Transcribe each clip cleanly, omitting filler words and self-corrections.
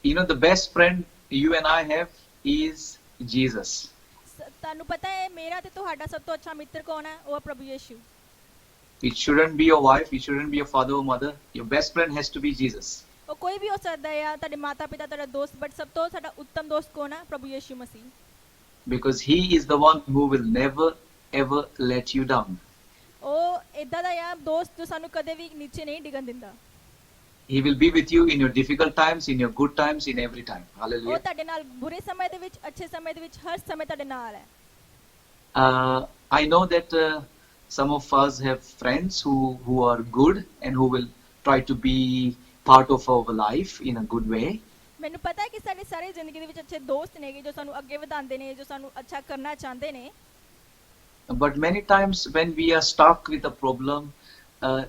You know, the best friend you and I have is Jesus. ਤੁਹਾਨੂੰ ਪਤਾ ਹੈ ਮੇਰਾ ਤੇ ਤੁਹਾਡਾ ਸਭ ਤੋਂ ਅੱਛਾ ਮਿੱਤਰ ਕੌਣ ਹੈ? ਉਹ ਹੈ ਪ੍ਰਭੂ Yishu. It shouldn't be your wife, it shouldn't be your father or mother. Your best friend has to be Jesus. ਉਹ ਕੋਈ ਵੀ ਹੋ ਸਕਦਾ ਹੈ, ਤੁਹਾਡੇ ਮਾਤਾ ਪਿਤਾ, ਤੁਹਾਡਾ ਦੋਸਤ, ਬਟ ਸਭ ਤੋਂ ਸਾਡਾ ਉੱਤਮ ਦੋਸਤ ਕੌਣ ਹੈ? ਪ੍ਰਭੂ ਯੀਸ਼ੂ ਮਸੀਹ। Because he is the one who will never ever let you down. ਉਹ ਇਦਾਂ ਦਾ ਆ ਦੋਸਤ ਜੋ ਸਾਨੂੰ ਕਦੇ ਵੀ ਨੀਚੇ ਨਹੀਂ ਡਿੱਗਣ ਦਿੰਦਾ। He will be with you in your difficult times, in your good times, in every time. ਉਹ Hallelujah. ਤੁਹਾਡੇ ਨਾਲ ਬੁਰੇ ਸਮੇਂ ਦੇ ਵਿੱਚ, ਅੱਛੇ ਸਮੇਂ ਦੇ ਵਿੱਚ, ਹਰ ਸਮੇਂ ਤੁਹਾਡੇ ਨਾਲ ਹੈ। I know that some of us have friends who are good and who will try to be part of our life in a good way. ਮੈਨੂੰ ਪਤਾ ਹੈ ਕਿ ਸਾਡੀ ਸਾਰੀ ਜ਼ਿੰਦਗੀ ਦੇ ਵਿੱਚ ਅੱਛੇ ਦੋਸਤ ਨੇਗੇ ਜੋ ਸਾਨੂੰ ਅੱਗੇ ਵਧਾਉਂਦੇ ਨੇ, ਜੋ ਸਾਨੂੰ ਅੱਛਾ ਕਰਨਾ ਚਾਹੁੰਦੇ ਨੇ। But many times when we are stuck with a problem,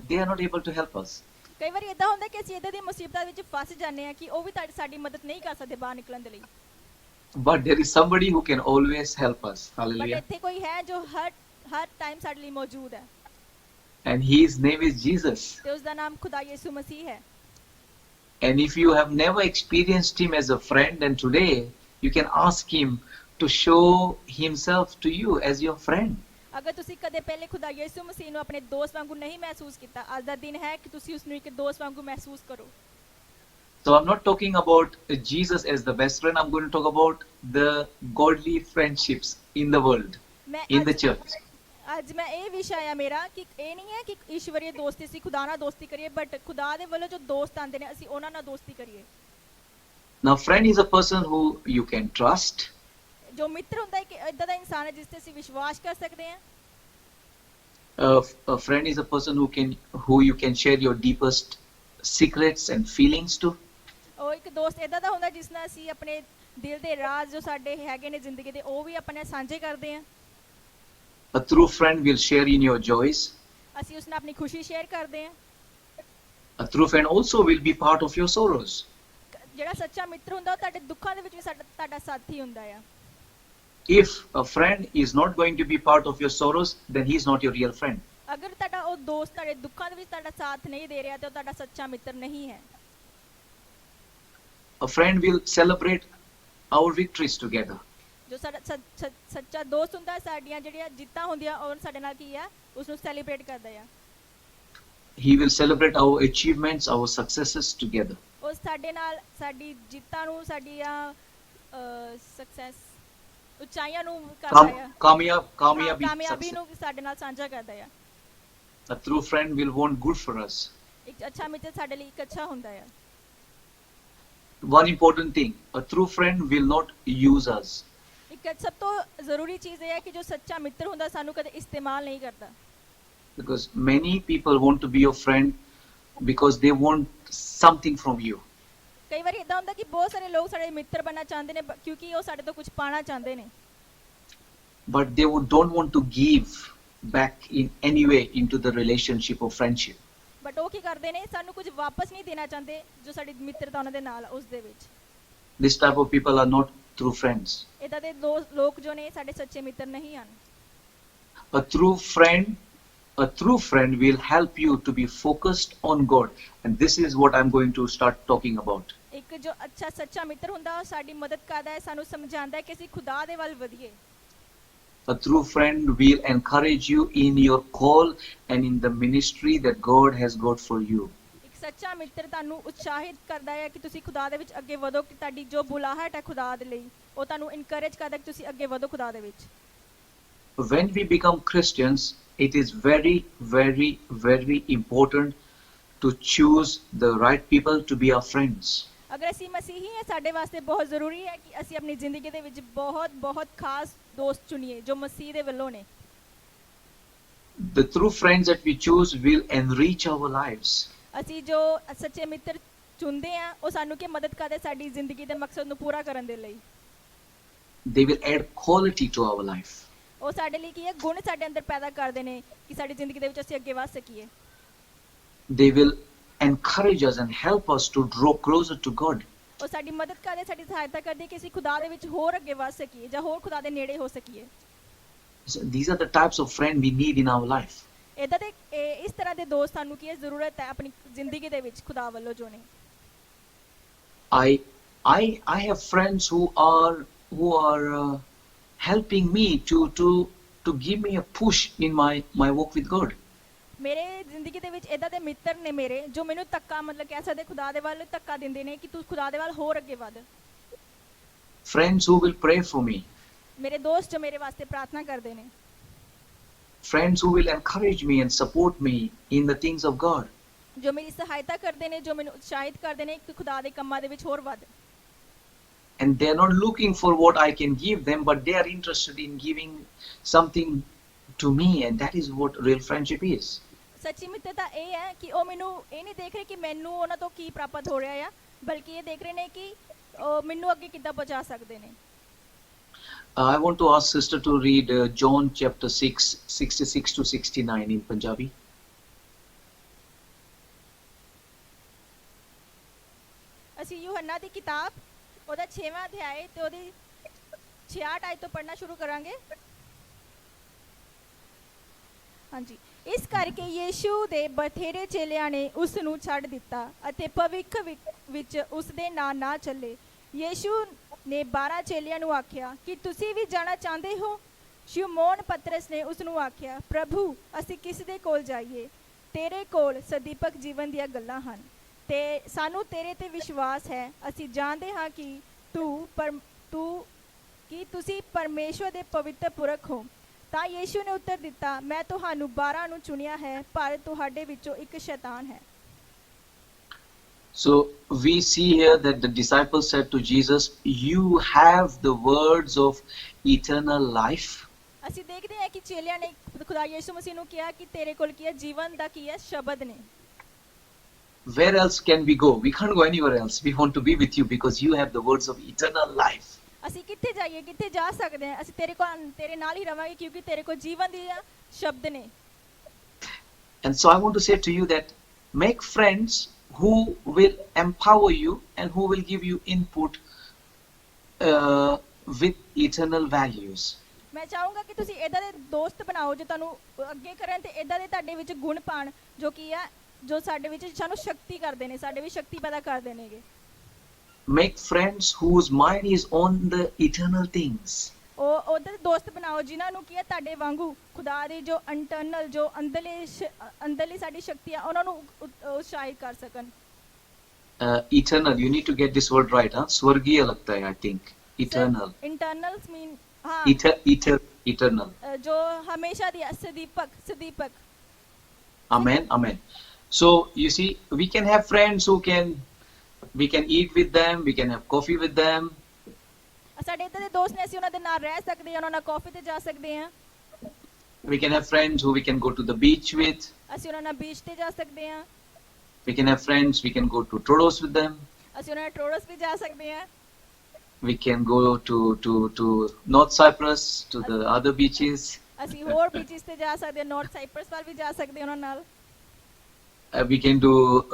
they are not able to help us. ਕਈ ਵਾਰੀ ਇਦਾਂ ਹੁੰਦਾ ਕਿ ਅਸੀਂ ਇਦਾਂ ਦੀ ਮੁਸੀਬਤਾਂ ਵਿੱਚ ਫਸ ਜਾਂਦੇ ਹਾਂ ਕਿ ਉਹ ਵੀ ਸਾਡੀ ਮਦਦ ਨਹੀਂ ਕਰ ਸਕਦੇ ਬਾਹਰ ਨਿਕਲਣ ਦੇ ਲਈ। But there is somebody who can always help us. But Hallelujah. ਇੱਥੇ ਕੋਈ ਹੈ ਜੋ ਹਰ ਟਾਈਮ ਸਾਡੇ ਲਈ ਮੌਜੂਦ ਹੈ And his name is Jesus. ਤੇ ਉਸ ਦਾ ਨਾਮ ਖੁਦਾ ਯਿਸੂ ਮਸੀਹ ਹੈ। And if you have never experienced him as a friend, then today you can ask him to show himself to you as your friend. ਅਗਰ ਤੁਸੀਂ ਕਦੇ ਪਹਿਲੇ ਖੁਦਾ ਯਿਸੂ ਮਸੀਹ ਨੂੰ ਆਪਣੇ ਦੋਸਤ ਵਾਂਗੂ ਨਹੀਂ ਮਹਿਸੂਸ ਕੀਤਾ, ਅੱਜ ਦਾ ਦਿਨ ਹੈ ਕਿ ਤੁਸੀਂ ਉਸ ਨੂੰ ਇੱਕ ਦੋਸਤ ਵਾਂਗੂ ਮਹਿਸੂਸ ਕਰੋ। So I'm not talking about Jesus as the best friend. I'm going to talk about the godly friendships in the world, ਮੈਂ in the church. ਅੱਜ ਮੈਂ ਇਹ ਵਿਸ਼ਾ ਆ ਮੇਰਾ ਕਿ ਇਹ ਨਹੀਂ ਹੈ ਕਿ ਈਸ਼ਵਰੀय ਦੋਸਤੀ ਸੀ ਖੁਦਾ ਨਾਲ ਦੋਸਤੀ ਕਰੀਏ, ਬਟ ਖੁਦਾ ਦੇ ਵੱਲੋਂ ਜੋ ਦੋਸਤ ਆਉਂਦੇ ਨੇ ਅਸੀਂ ਉਹਨਾਂ ਨਾਲ ਦੋਸਤੀ ਕਰੀਏ। Now, friend is a person who you can trust. ਜੋ ਮਿੱਤਰ ਹੁੰਦਾ ਹੈ ਕਿ ਇਦਾਂ ਦਾ ਇਨਸਾਨ ਹੈ ਜਿਸ ਤੇ ਅਸੀਂ ਵਿਸ਼ਵਾਸ ਕਰ ਸਕਦੇ ਹਾਂ। A friend is a person who you can share your deepest secrets and feelings to. ਉਹ ਇੱਕ ਦੋਸਤ ਇਦਾਂ ਦਾ ਹੁੰਦਾ ਜਿਸ ਨਾਲ ਅਸੀਂ ਆਪਣੇ ਦਿਲ ਦੇ ਰਾਜ਼ ਜੋ ਸਾਡੇ ਹੈਗੇ ਨੇ ਜ਼ਿੰਦਗੀ ਦੇ ਉਹ ਵੀ ਆਪਣੇ ਸਾਂਝੇ ਕਰਦੇ ਹਾਂ। A true friend will share in your joys. ਅਸੀਂ ਉਸ ਨਾਲ ਆਪਣੀ ਖੁਸ਼ੀ ਸ਼ੇਅਰ ਕਰਦੇ ਹਾਂ। A true friend also will be part of your sorrows. ਜਿਹੜਾ ਸੱਚਾ ਮਿੱਤਰ ਹੁੰਦਾ ਉਹ ਤੁਹਾਡੇ ਦੁੱਖਾਂ ਦੇ ਵਿੱਚ ਵੀ ਤੁਹਾਡਾ ਸਾਥੀ ਹੁੰਦਾ ਆ। If a friend is not going to be part of your sorrows, then he is not your real friend. ਅਗਰ ਤੁਹਾਡਾ ਉਹ ਦੋਸਤ ਤੁਹਾਡੇ ਦੁੱਖਾਂ ਦੇ ਵਿੱਚ ਤੁਹਾਡਾ ਸਾਥ ਨਹੀਂ ਦੇ ਰਿਹਾ ਤੇ ਉਹ ਤੁਹਾਡਾ ਸੱਚਾ ਮਿੱਤਰ ਨਹੀਂ ਹੈ। A friend will celebrate our victories together. ਜੋ ਸਾਡਾ ਸੱਚਾ ਦੋਸਤ ਹੁੰਦਾ ਸਾਡੀਆਂ ਜਿਹੜੀਆਂ ਜਿੱਤਾਂ ਹੁੰਦੀਆਂ ਉਹ ਸਾਡੇ ਨਾਲ ਕੀ ਆ ਉਸ ਨੂੰ ਸੈਲੀਬ੍ਰੇਟ ਕਰਦਾ ਆ। He will celebrate our achievements, our successes together. ਉਹ ਸਾਡੇ ਨਾਲ ਸਾਡੀ ਜਿੱਤਾਂ ਨੂੰ, ਸਾਡੀਆਂ ਸਕਸੈਸ ਉਚਾਈਆਂ ਨੂੰ ਕਰਦਾ ਆ, ਕਾਮਯਾਬੀ ਨੂੰ ਸਾਡੇ ਨਾਲ ਸਾਂਝਾ ਕਰਦਾ ਆ। A true friend will want good for us. ਇੱਕ ਅੱਛਾ ਮਿੱਤਰ ਸਾਡੇ ਲਈ ਇੱਕ ਅੱਛਾ ਹੁੰਦਾ ਆ। One important thing, a true friend will not use us. ਇੱਕ ਸਭ ਤੋਂ ਜ਼ਰੂਰੀ ਚੀਜ਼ ਇਹ ਹੈ ਕਿ ਜੋ ਸੱਚਾ ਮਿੱਤਰ ਹੁੰਦਾ ਸਾਨੂੰ ਕਦੇ ਇਸਤੇਮਾਲ ਨਹੀਂ ਕਰਦਾ। Because many people want to be your friend because they want something from you. ਕਈ ਵਾਰੀ ਇਦਾਂ ਹੁੰਦਾ ਕਿ ਬਹੁਤ ਸਾਰੇ ਲੋਕ ਸਾਡੇ ਮਿੱਤਰ ਬਣਨਾ ਚਾਹੁੰਦੇ ਨੇ ਕਿਉਂਕਿ ਉਹ ਸਾਡੇ ਤੋਂ ਕੁਝ ਪਾਣਾ ਚਾਹੁੰਦੇ ਨੇ। But they don't want to give back in any way into the relationship of friendship. But ਉਹ ਕੀ ਕਰਦੇ ਨੇ ਸਾਨੂੰ ਕੁਝ ਵਾਪਸ ਨਹੀਂ ਦੇਣਾ ਚਾਹੁੰਦੇ ਜੋ ਸਾਡੀ ਮਿੱਤਰਤਾ ਉਹਨਾਂ ਦੇ ਨਾਲ ਉਸ ਦੇ ਵਿੱਚ। This type of people are not true friends. ਇਦਾਂ ਦੇ ਲੋਕ ਜੋ ਨੇ ਸਾਡੇ ਸੱਚੇ ਮਿੱਤਰ ਨਹੀਂ ਹਨ। A true friend will help you to be focused on God, and this is what I'm going to start talking about. ਇੱਕ ਜੋ ਅੱਛਾ ਸੱਚਾ ਮਿੱਤਰ ਹੁੰਦਾ ਉਹ ਸਾਡੀ ਮਦਦ ਕਰਦਾ ਹੈ, ਸਾਨੂੰ ਸਮਝਾਉਂਦਾ ਹੈ ਕਿ ਅਸੀਂ ਖੁਦਾ ਦੇ ਵੱਲ ਵਧੀਏ। A true friend will encourage you in your call and in the ministry that God has got for you. ਇੱਕ ਸੱਚਾ ਮਿੱਤਰ ਤੁਹਾਨੂੰ ਉਤਸ਼ਾਹਿਤ ਕਰਦਾ ਹੈ ਕਿ ਤੁਸੀਂ ਖੁਦਾ ਦੇ ਵਿੱਚ ਅੱਗੇ ਵਧੋ, ਕਿ ਤੁਹਾਡੀ ਜੋ ਬੁਲਾਹਟ ਹੈ ਖੁਦਾ ਦੇ ਲਈ ਉਹ ਤੁਹਾਨੂੰ ਇਨਕਰੇਜ ਕਰਦਾ ਕਿ ਤੁਸੀਂ ਅੱਗੇ ਵਧੋ ਖੁਦਾ ਦੇ ਵਿੱਚ। When we become Christians, it is very, very, very important to choose the right people to be our friends. ਅਗਰ ਅਸੀਂ ਮਸੀਹੀ ਹਾਂ ਸਾਡੇ ਵਾਸਤੇ ਬਹੁਤ ਜ਼ਰੂਰੀ ਹੈ ਕਿ ਅਸੀਂ ਆਪਣੀ ਜ਼ਿੰਦਗੀ ਦੇ ਵਿੱਚ ਬਹੁਤ ਖਾਸ ਦੋਸਤ ਚੁਣੀਏ ਜੋ ਮਸੀਹ ਦੇ ਵੱਲੋਂ ਨੇ। The true friends that we choose will enrich our lives. ਅਸੀਂ ਜੋ ਸੱਚੇ ਮਿੱਤਰ ਚੁਣਦੇ ਆ ਉਹ ਸਾਨੂੰ ਕੀ ਮਦਦ ਕਰਦੇ ਸਾਡੀ ਜ਼ਿੰਦਗੀ ਦੇ ਮਕਸਦ ਨੂੰ ਪੂਰਾ ਕਰਨ ਦੇ ਲਈ। They will add quality to our life. ਉਹ ਸਾਡੇ ਲਈ ਕੀ ਹੈ ਗੁਣ ਸਾਡੇ ਅੰਦਰ ਪੈਦਾ ਕਰਦੇ ਨੇ ਕਿ ਸਾਡੀ ਜ਼ਿੰਦਗੀ ਦੇ ਵਿੱਚ ਅਸੀਂ ਅੱਗੇ ਵਧ ਸਕੀਏ। They will encourage us and help us to draw closer to God. ਉਹ ਸਾਡੀ ਮਦਦ ਕਰਦੇ, ਸਾਡੀ ਸਹਾਇਤਾ ਕਰਦੇ ਕਿ ਅਸੀਂ ਖੁਦਾ ਦੇ ਵਿੱਚ ਹੋਰ ਅੱਗੇ ਵਧ ਸਕੀਏ ਜਾਂ ਹੋਰ ਖੁਦਾ ਦੇ ਨੇੜੇ ਹੋ ਸਕੀਏ। So these are the types of friends we need in our life. ਇਦਾਂ ਦੇ ਇਸ ਤਰ੍ਹਾਂ ਦੇ ਦੋਸਤ ਸਾਨੂੰ ਕੀ ਜ਼ਰੂਰਤ ਹੈ ਆਪਣੀ ਜ਼ਿੰਦਗੀ ਦੇ ਵਿੱਚ ਖੁਦਾ ਵੱਲੋਂ ਜੋ ਨੇ। I have friends who are helping me to give me a push in my walk with God. ਮੇਰੇ ਜ਼ਿੰਦਗੀ ਦੇ ਵਿੱਚ ਇਦਾਂ ਦੇ ਮਿੱਤਰ ਨੇ ਮੇਰੇ ਜੋ ਮੈਨੂੰ ਧੱਕਾ ਮਤਲਬ ਕਹਿ ਸਕਦੇ ਖੁਦਾ ਦੇ ਵੱਲ ਧੱਕਾ ਦਿੰਦੇ ਨੇ ਕਿ ਤੂੰ ਖੁਦਾ ਦੇ ਵੱਲ ਹੋਰ ਅੱਗੇ ਵਧ. Friends who will pray for me. ਮੇਰੇ ਦੋਸਤ ਜੋ ਮੇਰੇ ਵਾਸਤੇ ਪ੍ਰਾਰਥਨਾ ਕਰਦੇ ਨੇ. Friends who will encourage me and support me in the things of God. ਜੋ ਮੇਰੀ ਸਹਾਇਤਾ ਕਰਦੇ ਨੇ ਜੋ ਮੈਨੂੰ ਉਤਸ਼ਾਹਿਤ ਕਰਦੇ ਨੇ ਕਿ ਖੁਦਾ ਦੇ ਕੰਮਾਂ ਦੇ ਵਿੱਚ ਹੋਰ ਵਧ. And they are not looking for what I can give them, but they are interested in giving something to me, and that is what real friendship is. ਸੱਚੀ ਮਿੱਤਰਤਾ ਇਹ ਹੈ ਕਿ ਉਹ ਮੈਨੂੰ ਇਹ ਨਹੀਂ ਦੇਖ ਰਹੇ ਕਿ ਮੈਨੂੰ ਉਹਨਾਂ ਤੋਂ ਕੀ ਪ੍ਰਾਪਤ ਹੋ ਰਿਹਾ ਆ ਬਲਕਿ ਇਹ ਦੇਖ ਰਹੇ ਨੇ ਕਿ ਮੈਨੂੰ ਅੱਗੇ ਕਿੱਦਾਂ ਪਹੁੰਚਾ ਸਕਦੇ ਨੇ. I want to ask sister to read John chapter 6, 66 to 69 in Punjabi. ਅਸੀਂ ਯੂਹੰਨਾ ਦੀ ਕਿਤਾਬ ਉਹਦਾ 6ਵਾਂ ਅਧਿਆਇ ਤੇ ਉਹਦੀ 66 ਆਇਤ ਤੋਂ ਪੜ੍ਹਨਾ ਸ਼ੁਰੂ ਕਰਾਂਗੇ. ਹਾਂਜੀ. ਇਸ ਕਰਕੇ ਯੀਸ਼ੂ ਦੇ ਬਥੇਰੇ ਚੇਲਿਆਂ ਨੇ ਉਸ ਨੂੰ ਛੱਡ ਦਿੱਤਾ ਅਤੇ ਭਵਿੱਖ ਵਿੱਚ ਉਸ ਦੇ ਨਾਲ ਨਾ ਚੱਲੇ. ਯੀਸ਼ੂ ਨੇ 12 ਚੇਲਿਆਂ ਨੂੰ ਆਖਿਆ ਕਿ ਤੁਸੀਂ ਵੀ ਜਾਣਾ ਚਾਹੁੰਦੇ ਹੋ? ਸ਼ਿਮੋਨ ਪਤਰਸ ਨੇ ਉਸ ਨੂੰ ਆਖਿਆ, ਪ੍ਰਭੂ ਅਸੀਂ ਕਿਸ ਦੇ ਕੋਲ ਜਾਈਏ? ਤੇਰੇ ਕੋਲ ਸਦੀਪਕ ਜੀਵਨ ਦੀਆਂ ਗੱਲਾਂ ਹਨ ਤੇ ਸਾਨੂੰ ਤੇਰੇ ਤੇ ਵਿਸ਼ਵਾਸ ਹੈ. ਅਸੀਂ ਜਾਣਦੇ ਹਾਂ ਕਿ ਤੁਸੀਂ ਪਰਮੇਸ਼ਵਰ ਦੇ ਪਵਿੱਤਰ ਪੁਰਖ ਹੋ. ਤਾਂ ਯੀਸ਼ੂ ਨੇ ਉੱਤਰ ਦਿੱਤਾ, ਮੈਂ ਤੁਹਾਨੂੰ 12 ਨੂੰ ਚੁਣਿਆ ਹੈ ਪਰ ਤੁਹਾਡੇ ਵਿੱਚੋਂ ਇੱਕ ਸ਼ੈਤਾਨ ਹੈ. So we see here that the disciples said to Jesus, you have the words of eternal life. ਅਸੀਂ ਦੇਖਦੇ ਹਾਂ ਕਿ ਚੇਲਿਆਂ ਨੇ ਖੁਦਾ ਯਿਸੂ ਮਸੀਹ ਨੂੰ ਕਿਹਾ ਕਿ ਤੇਰੇ ਕੋਲ ਕੀ ਹੈ? ਜੀਵਨ ਦਾ ਕੀ ਹੈ? ਸ਼ਬਦ ਨੇ. Where else can we go? We can't go anywhere else. We want to be with you because you have the words of eternal life. ਅਸੀਂ ਕਿੱਥੇ ਜਾਈਏ? ਕਿੱਥੇ ਜਾ ਸਕਦੇ ਹਾਂ? ਅਸੀਂ ਤੇਰੇ ਨਾਲ ਹੀ ਰਵਾਂਗੇ ਕਿਉਂਕਿ ਤੇਰੇ ਕੋਲ ਜੀਵਨ ਦੇ ਸ਼ਬਦ ਨੇ. And so I want to say to you that make friends who will empower you and who will give you input with eternal values. ਮੈਂ ਚਾਹੂੰਗਾ ਕਿ ਤੁਸੀਂ ਇਦਾਂ ਦੇ ਦੋਸਤ ਬਣਾਓ ਜੋ ਤੁਹਾਨੂੰ ਅੱਗੇ ਕਰਨ ਤੇ ਇਦਾਂ ਦੇ ਤੁਹਾਡੇ ਵਿੱਚ ਗੁਣ ਪਾਣ ਜੋ ਕੀ ਆ ਜੋ ਸਾਡੇ ਵਿੱਚ ਸਾਨੂੰ ਸ਼ਕਤੀ ਕਰਦੇ ਨੇ, ਸਾਡੇ ਵਿੱਚ ਸ਼ਕਤੀ ਪੈਦਾ ਕਰਦੇ ਨੇਗੇ. Make friends whose mind is on the eternal things. ਉਹ ਉਹਦੇ ਦੋਸਤ ਬਣਾਓ ਜਿਨ੍ਹਾਂ ਨੂੰ ਕੀ ਹੈ ਤੁਹਾਡੇ ਵਾਂਗੂ ਖੁਦਾ ਦੀ ਜੋ ਇੰਟਰਨਲ ਜੋ ਅੰਦਰਲੀ ਸਾਡੀ ਸ਼ਕਤੀ ਆ ਉਹਨਾਂ ਨੂੰ ਉਤਸ਼ਾਹਿਤ ਕਰ ਸਕਣ. Eternal, you need to get this word right, huh? Swargiya lagta hai, I think. Eternal. Internals mean eternal. जो हमेशा दिया सदीपक. Amen, amen. So you see, we can have friends who we can eat with them, we can have coffee with them. ਸਾਡੇ ਇਦਾਂ ਦੇ ਦੋਸਤ ਨੇ ਅਸੀਂ ਉਹਨਾਂ ਦੇ ਨਾਲ ਰਹਿ ਸਕਦੇ ਹਾਂ, ਉਹਨਾਂ ਨਾਲ ਕਾਫੀ ਤੇ ਜਾ ਸਕਦੇ ਹਾਂ. We can have friends who we can go to the beach with. ਅਸੀਂ ਉਹਨਾਂ ਨਾਲ ਬੀਚ ਤੇ ਜਾ ਸਕਦੇ ਹਾਂ. We can have friends we can go to Trodos with them. ਅਸੀਂ ਉਹਨਾਂ ਨਾਲ ਟਰੋਡੋਸ ਵੀ ਜਾ ਸਕਦੇ ਹਾਂ. We can go to North Cyprus, to the other beaches. ਅਸੀਂ ਹੋਰ ਬੀਚਸ ਤੇ ਜਾ ਸਕਦੇ ਹਾਂ, ਨਾਰਥ ਸਾਈਪਰਸ ਵੱਲ ਵੀ ਜਾ ਸਕਦੇ ਹਾਂ ਉਹਨਾਂ ਨਾਲ. We can do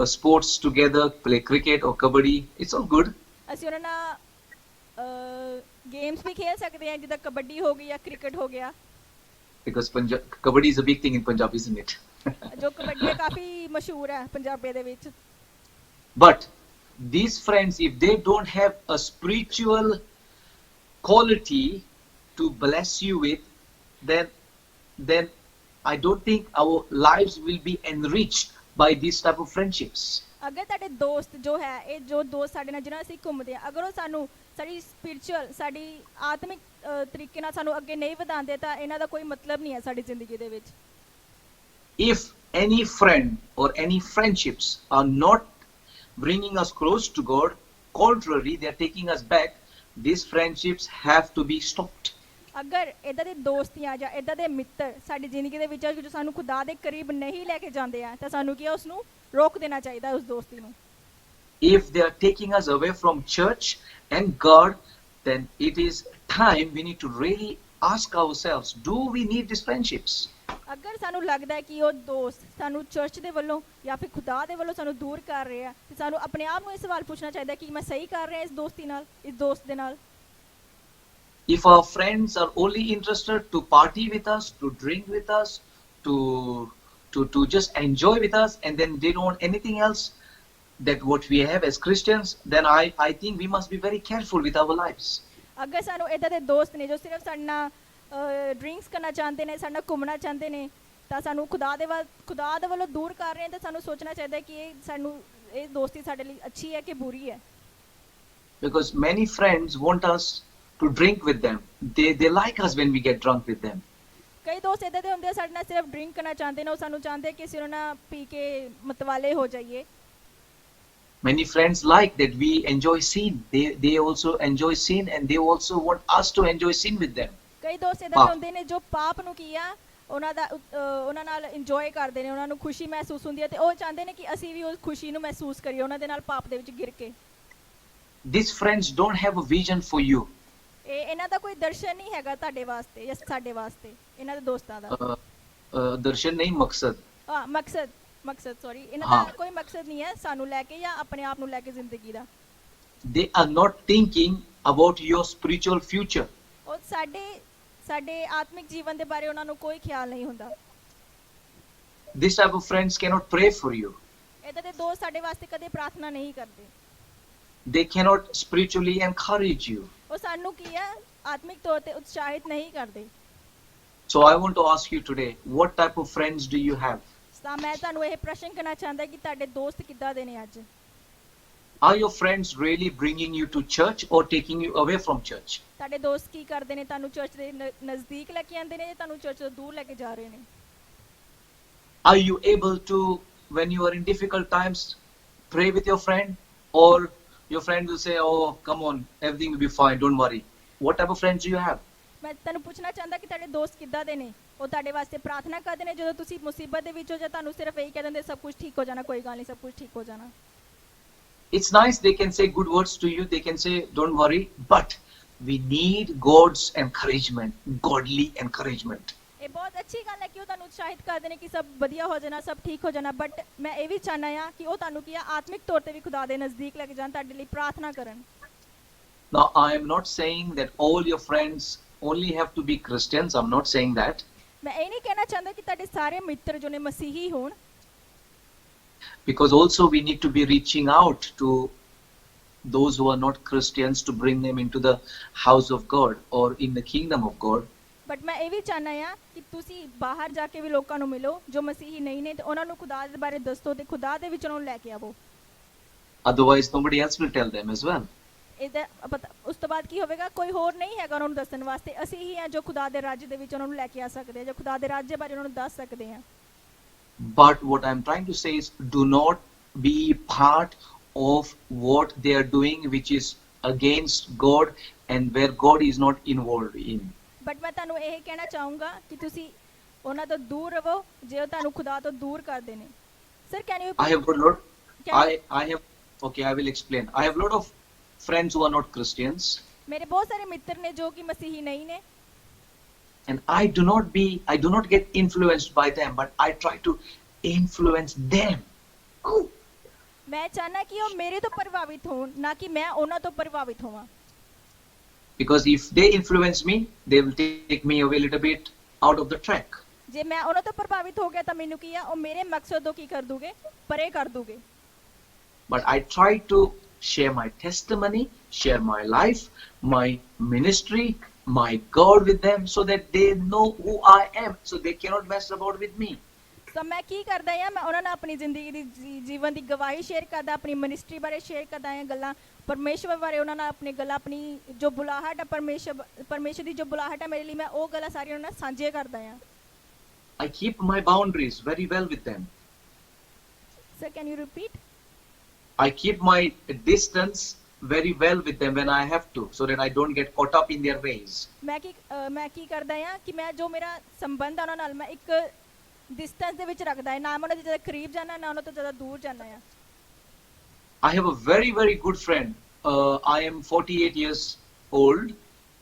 sports together, play cricket or kabaddi. It's all good. ਅਸੀਂ ਉਹਨਾਂ ਨਾਲ ਗੇਮਸ ਵੀ ਖੇਡ ਸਕਦੇ ਹਾਂ ਜਿੱਦਾਂ ਕਬੱਡੀ ਹੋ ਗਈ ਜਾਂ ਕ੍ਰਿਕਟ ਹੋ ਗਿਆ. Because kabaddi is a big thing in Punjab, isn't it? ਜੋ ਕਬੱਡੀ ਕਾਫੀ ਮਸ਼ਹੂਰ ਹੈ ਪੰਜਾਬੀ ਦੇ ਵਿੱਚ. But these friends, if they don't have a spiritual quality to bless you with, then I don't think our lives will be enriched by these type of friendships. ਅਗਰ ਤੁਹਾਡੇ ਦੋਸਤ ਜੋ ਹੈ ਇਹ ਜੋ ਦੋਸਤ ਸਾਡੇ ਨਾਲ ਜਿਹਨਾਂ ਅਸੀਂ ਘੁੰਮਦੇ ਆ ਅਗਰ ਉਹ ਸਾਨੂੰ ਸਾਡੀ ਸਪਿਰਿਚੁਅਲ ਸਾਡੀ ਆਤਮਿਕ ਤਰੀਕੇ ਨਾਲ ਸਾਨੂੰ ਅੱਗੇ ਨਹੀਂ ਵਧਾਉਂਦੇ ਤਾਂ ਇਹਨਾਂ ਦਾ ਕੋਈ ਮਤਲਬ ਨਹੀਂ ਹੈ ਸਾਡੀ ਜ਼ਿੰਦਗੀ ਦੇ ਵਿੱਚ. If any friend or any friendships are not bringing us close to God, contrary, they are taking us back, these friendships have to be stopped. ਅਗਰ ਇਦਾਂ ਦੇ ਦੋਸਤੀਆਂ ਜਾਂ ਇਦਾਂ ਦੇ ਮਿੱਤਰ ਸਾਡੀ ਜ਼ਿੰਦਗੀ ਦੇ ਵਿੱਚ ਜੋ ਸਾਨੂੰ ਖੁਦਾ ਦੇ ਕਰੀਬ ਨਹੀਂ ਲੈ ਕੇ ਜਾਂਦੇ ਆ ਤਾਂ ਸਾਨੂੰ ਕੀ ਉਸ ਨੂੰ ਰੋਕ ਦੇਣਾ ਚਾਹੀਦਾ ਉਸ ਦੋਸਤੀ ਨੂੰ. If they are taking us away from church and God, then it is time we need to really ask ourselves, do we need these friendships? ਅਗਰ ਸਾਨੂੰ ਲੱਗਦਾ ਹੈ ਕਿ ਉਹ ਦੋਸਤ ਸਾਨੂੰ ਚਰਚ ਦੇ ਵੱਲੋਂ ਜਾਂ ਫਿਰ ਖੁਦਾ ਦੇ ਵੱਲੋਂ ਸਾਨੂੰ ਦੂਰ ਕਰ ਰਹੇ ਆ ਤੇ ਸਾਨੂੰ ਆਪਣੇ ਆਪ ਨੂੰ ਇਹ ਸਵਾਲ ਪੁੱਛਣਾ ਚਾਹੀਦਾ ਕਿ ਮੈਂ ਸਹੀ ਕਰ ਰਿਹਾ ਇਸ ਦੋਸਤੀ ਨਾਲ ਇਸ ਦੋਸਤ ਦੇ ਨਾਲ. If our friends are only interested to party with us, to drink with us, to just enjoy with us, and then they don't want anything else, that what we have as Christians, then I think we must be very careful with our lives. ਅਗਰ ਸਾਨੂੰ ਇਦਾਂ ਦੇ ਦੋਸਤ ਨੇ ਜੋ ਸਿਰਫ ਸਾਡੇ ਨਾਲ ਡਰਿੰਕਸ ਕਰਨਾ ਚਾਹੁੰਦੇ ਨੇ, ਸਾਡੇ ਨਾਲ ਘੁੰਮਣਾ ਚਾਹੁੰਦੇ ਨੇ, ਤਾਂ ਸਾਨੂੰ ਖੁਦਾ ਦੇ ਵੱਲੋਂ ਦੂਰ ਕਰ ਰਹੇ ਨੇ, ਤਾਂ ਸਾਨੂੰ ਸੋਚਣਾ ਚਾਹੀਦਾ ਕਿ ਇਹ ਦੋਸਤੀ ਸਾਡੇ ਲਈ ਅੱਛੀ ਹੈ ਕਿ ਬੁਰੀ ਹੈ। Because many friends want us to drink with them. They like us when we get drunk with them. ਕਈ ਦੋਸਤ ਇਦਾਂ ਦੇ ਹੁੰਦੇ ਆ ਸਾਡੇ ਨਾਲ ਸਿਰਫ ਡਰਿੰਕ ਕਰਨਾ ਚਾਹੁੰਦੇ ਨੇ, ਉਹ ਸਾਨੂੰ ਚਾਹੁੰਦੇ ਕਿ ਅਸੀਂ ਉਹਨਾਂ ਨਾਲ ਪੀ ਕੇ ਮਤਵਾਲੇ ਹੋ ਜਾਈਏ। Many friends like that we enjoy sin. They also enjoy sin and they also want us to enjoy sin with them. ਕਈ ਦੋਸਤ ਇਦਾਂ ਦੇ ਹੁੰਦੇ ਨੇ ਜੋ ਪਾਪ ਨੂੰ ਕੀ ਆ ਉਹਨਾਂ ਨਾਲ ਇੰਜੋਏ ਕਰਦੇ ਨੇ, ਉਹਨਾਂ ਨੂੰ ਖੁਸ਼ੀ ਮਹਿਸੂਸ ਹੁੰਦੀ ਹੈ ਤੇ ਉਹ ਚਾਹੁੰਦੇ ਨੇ ਕਿ ਅਸੀਂ ਵੀ ਉਸ ਖੁਸ਼ੀ ਨੂੰ ਮਹਿਸੂਸ ਕਰੀਏ ਉਹਨਾਂ ਦੇ ਨਾਲ ਪਾਪ ਦੇ ਵਿੱਚ ਗਿਰ ਕੇ। These friends don't have a vision for you. ਇਹਨਾਂ ਦਾ ਕੋਈ ਦਰਸ਼ਨ ਨਹੀਂ ਹੈਗਾ ਤੁਹਾਡੇ ਵਾਸਤੇ ਜਾਂ ਸਾਡੇ ਵਾਸਤੇ, ਇਹਨਾਂ ਦੇ ਦੋਸਤਾਂ ਦਾ ਦਰਸ਼ਨ ਨਹੀਂ, ਮਕਸਦ। ਮਕਸਦ ਸੌਰੀ, ਇਹਨਾਂ ਦਾ ਕੋਈ ਮਕਸਦ ਨਹੀਂ ਹੈ ਸਾਨੂੰ ਲੈ ਕੇ ਜਾਂ ਆਪਣੇ ਆਪ ਨੂੰ ਲੈ ਕੇ ਜ਼ਿੰਦਗੀ ਦਾ। They are not thinking about your spiritual future. ਉਹ ਸਾਡੇ ਆਤਮਿਕ ਜੀਵਨ ਦੇ ਬਾਰੇ ਉਹਨਾਂ ਨੂੰ ਕੋਈ ਖਿਆਲ ਨਹੀਂ ਹੁੰਦਾ। This type of friends cannot pray for you. ਇਹਦੇ ਦੇ ਦੋਸਤ ਸਾਡੇ ਵਾਸਤੇ ਕਦੇ ਪ੍ਰਾਰਥਨਾ ਨਹੀਂ ਕਰਦੇ। They cannot spiritually encourage you. ਉਹ ਸਾਨੂੰ ਕੀ ਹੈ ਆਤਮਿਕ ਤੌਰ ਤੇ ਉਤਸ਼ਾਹਿਤ ਨਹੀਂ ਕਰਦੇ। So I want to ask you today, what type of friends do you have? ਤਾਂ ਮੈਂ ਤੁਹਾਨੂੰ ਇਹ ਪ੍ਰਸ਼ਨ ਕਰਨਾ ਚਾਹੁੰਦਾ ਕਿ ਤੁਹਾਡੇ ਦੋਸਤ ਕਿੱਦਾਂ ਦੇ ਨੇ ਅੱਜ? Are your friends really bringing you to church or taking you away from church? ਤੁਹਾਡੇ ਦੋਸਤ ਕੀ ਕਰਦੇ ਨੇ? ਤੁਹਾਨੂੰ ਚਰਚ ਦੇ ਨਜ਼ਦੀਕ ਲੈ ਕੇ ਆਉਂਦੇ ਨੇ ਜਾਂ ਤੁਹਾਨੂੰ ਚਰਚ ਤੋਂ ਦੂਰ ਲੈ ਕੇ ਜਾ ਰਹੇ ਨੇ? Are you able to, when you are in difficult times, pray with your friend, or your friend will say, oh come on, everything will be fine, don't worry? What type of friends do you have? ਮੈਂ ਤੁਹਾਨੂੰ ਪੁੱਛਣਾ ਚਾਹੁੰਦਾ ਕਿ ਤੁਹਾਡੇ ਦੋਸਤ ਕਿੱਦਾਂ ਦੇ ਨੇ? ਉਹ ਤੁਹਾਡੇ ਵਾਸਤੇ ਪ੍ਰਾਰਥਨਾ ਕਰਦੇ ਨੇ ਜਦੋਂ ਤੁਸੀਂ ਮੁਸੀਬਤ ਦੇ ਵਿੱਚ ਹੋ, ਜਾਂ ਤੁਹਾਨੂੰ ਸਿਰਫ ਇਹੀ ਕਹਿ ਦਿੰਦੇ ਸਭ ਕੁਝ ਠੀਕ ਹੋ ਜਾਣਾ, ਕੋਈ ਗੱਲ ਨਹੀਂ, ਸਭ ਕੁਝ ਠੀਕ ਹੋ ਜਾਣਾ? It's nice, they can say good words to you, they can say don't worry, but we need God's encouragement, godly encouragement. ਇਹ ਬਹੁਤ ਅੱਛੀ ਗੱਲ ਹੈ ਕਿ ਉਹ ਤੁਹਾਨੂੰ ਉਤਸ਼ਾਹਿਤ ਕਰਦੇ ਨੇ ਕਿ ਸਭ ਵਧੀਆ ਹੋ ਜਾਣਾ, ਸਭ ਠੀਕ ਹੋ ਜਾਣਾ, ਬਟ ਮੈਂ ਇਹ ਵੀ ਚਾਹਨਾ ਆ ਕਿ ਉਹ ਤੁਹਾਨੂੰ ਕੀ ਆ ਆਤਮਿਕ ਤੌਰ ਤੇ ਵੀ ਖੁਦਾ ਦੇ ਨਜ਼ਦੀਕ ਲੈ ਕੇ ਜਾਣ, ਤੁਹਾਡੇ ਲਈ ਪ੍ਰਾਰਥਨਾ ਕਰਨ। Now I am not saying that all your friends only have to be Christians. I'm not saying that. ਮੈਂ ਇਹ ਨਹੀਂ ਕਹਿਣਾ ਚਾਹੁੰਦਾ ਕਿ ਤੁਹਾਡੇ ਸਾਰੇ ਮਿੱਤਰ ਜੋ ਨੇ ਮਸੀਹੀ ਹੋਣ, because also we need to be reaching out to those who are not Christians to bring them into the house of God or in the kingdom of God. But ਮੈਂ ਇਹ ਵੀ ਚਾਹਨਾ ਆ ਕਿ ਤੁਸੀਂ ਬਾਹਰ ਜਾ ਕੇ ਵੀ ਲੋਕਾਂ ਨੂੰ ਮਿਲੋ ਜੋ ਮਸੀਹੀ ਨਹੀਂ ਨੇ, ਤੇ ਉਹਨਾਂ ਨੂੰ ਖੁਦਾ ਦੇ ਬਾਰੇ ਦੱਸੋ ਤੇ ਖੁਦਾ ਦੇ ਵਿੱਚ ਉਹਨਾਂ ਨੂੰ ਲੈ ਕੇ ਆਵੋ। Otherwise nobody else will tell them as well. ਇਹਦਾ ਉਸ ਤੋਂ ਬਾਅਦ ਕੀ ਹੋਵੇਗਾ? ਕੋਈ ਹੋਰ ਨਹੀਂ ਹੈਗਾ ਉਹਨਾਂ ਨੂੰ ਦੱਸਣ ਵਾਸਤੇ, ਅਸੀਂ ਹੀ ਹਾਂ ਜੋ ਖੁਦਾ ਦੇ ਰਾਜ ਦੇ ਵਿੱਚ ਉਹਨਾਂ ਨੂੰ ਲੈ ਕੇ ਆ ਸਕਦੇ ਹਾਂ, ਜੋ ਖੁਦਾ ਦੇ ਰਾਜ ਬਾਰੇ ਉਹਨਾਂ ਨੂੰ ਦੱਸ ਸਕਦੇ ਹਾਂ। But what I'm trying to say is, do not be part of what they are doing which is against God and where God is not involved in. But ਮੈਂ ਤੁਹਾਨੂੰ ਇਹ ਕਹਿਣਾ ਚਾਹੂੰਗਾ ਕਿ ਤੁਸੀਂ ਉਹਨਾਂ ਤੋਂ ਦੂਰ ਰਹੋ ਜੇ ਉਹ ਤੁਹਾਨੂੰ ਖੁਦਾ ਤੋਂ ਦੂਰ ਕਰਦੇ ਨੇ। Sir, can you? I have got a lot. I have. Okay, I will explain. I have a lot of friends who are not Christians. ਮੇਰੇ ਬਹੁਤ ਸਾਰੇ ਮਿੱਤਰ ਨੇ ਜੋ ਕਿ ਮਸੀਹੀ ਨਹੀਂ ਨੇ। And I do not get influenced by them, but I try to influence them. ਮੈਂ ਚਾਹਨਾ ਕਿ ਉਹ ਮੇਰੇ ਤੋਂ ਪ੍ਰਭਾਵਿਤ ਹੋਣ, ਨਾ ਕਿ ਮੈਂ ਉਹਨਾਂ ਤੋਂ ਪ੍ਰਭਾਵਿਤ ਹੋਵਾਂ। Because if they influence me, they will take me away a little bit out of the track. ਜੇ ਮੈਂ ਉਹਨਾਂ ਤੋਂ ਪ੍ਰਭਾਵਿਤ ਹੋ ਗਿਆ ਤਾਂ ਮੈਨੂੰ ਕੀ ਆ, ਉਹ ਮੇਰੇ ਮਕਸਦ ਤੋਂ ਕੀ ਕਰ ਦੂਗੇ, ਪਰੇ ਕਰ ਦੂਗੇ। But I try to share my testimony, share my life, my ministry, my God with them, so that they know who I am, so they cannot mess about with me. ਤਾਂ ਮੈਂ ਕੀ ਕਰਦਾ ਆ, ਮੈਂ ਉਹਨਾਂ ਨਾਲ ਆਪਣੀ ਜ਼ਿੰਦਗੀ ਦੀ ਜੀਵਨ ਦੀ ਗਵਾਹੀ ਸ਼ੇਅਰ ਕਰਦਾ, ਆਪਣੀ ਮਿਨਿਸਟਰੀ ਬਾਰੇ ਸ਼ੇਅਰ ਕਰਦਾ ਆ, ਗੱਲਾਂ ਪਰਮੇਸ਼ਵਰ ਬਾਰੇ ਉਹਨਾਂ ਨਾਲ ਆਪਣੀ ਗੱਲਾਂ, ਆਪਣੀ ਜੋ ਬੁਲਾਹਟ ਹੈ ਪਰਮੇਸ਼ਵਰ ਦੀ ਜੋ ਬੁਲਾਹਟ ਹੈ ਮੇਰੇ ਲਈ, ਮੈਂ ਉਹ ਗੱਲਾਂ ਸਾਰੀਆਂ ਉਹਨਾਂ ਨਾਲ ਸਾਂਝੇ ਕਰਦਾ ਆ। I keep my boundaries very well with them. Sir, can you repeat? I keep my distance very well with them when I have to, so that I don't get caught up in their ways. ਮੈਂ ਕੀ ਕਰਦਾ ਆ ਕਿ ਮੈਂ ਜੋ ਮੇਰਾ ਸੰਬੰਧ ਆ ਉਹਨਾਂ ਨਾਲ ਮੈਂ ਇੱਕ ਡਿਸਟੈਂਸ ਦੇ ਵਿੱਚ ਰੱਖਦਾ ਹੈ, ਨਾ ਮੈਂ ਉਹਨਾਂ ਦੇ ਜ਼ਿਆਦਾ ਕਰੀਬ ਜਾਣਾ, ਨਾ ਉਹਨਾਂ ਤੋਂ ਜ਼ਿਆਦਾ ਦੂਰ ਜਾਣਾ ਆ। I have a very good friend. I am 48 years old.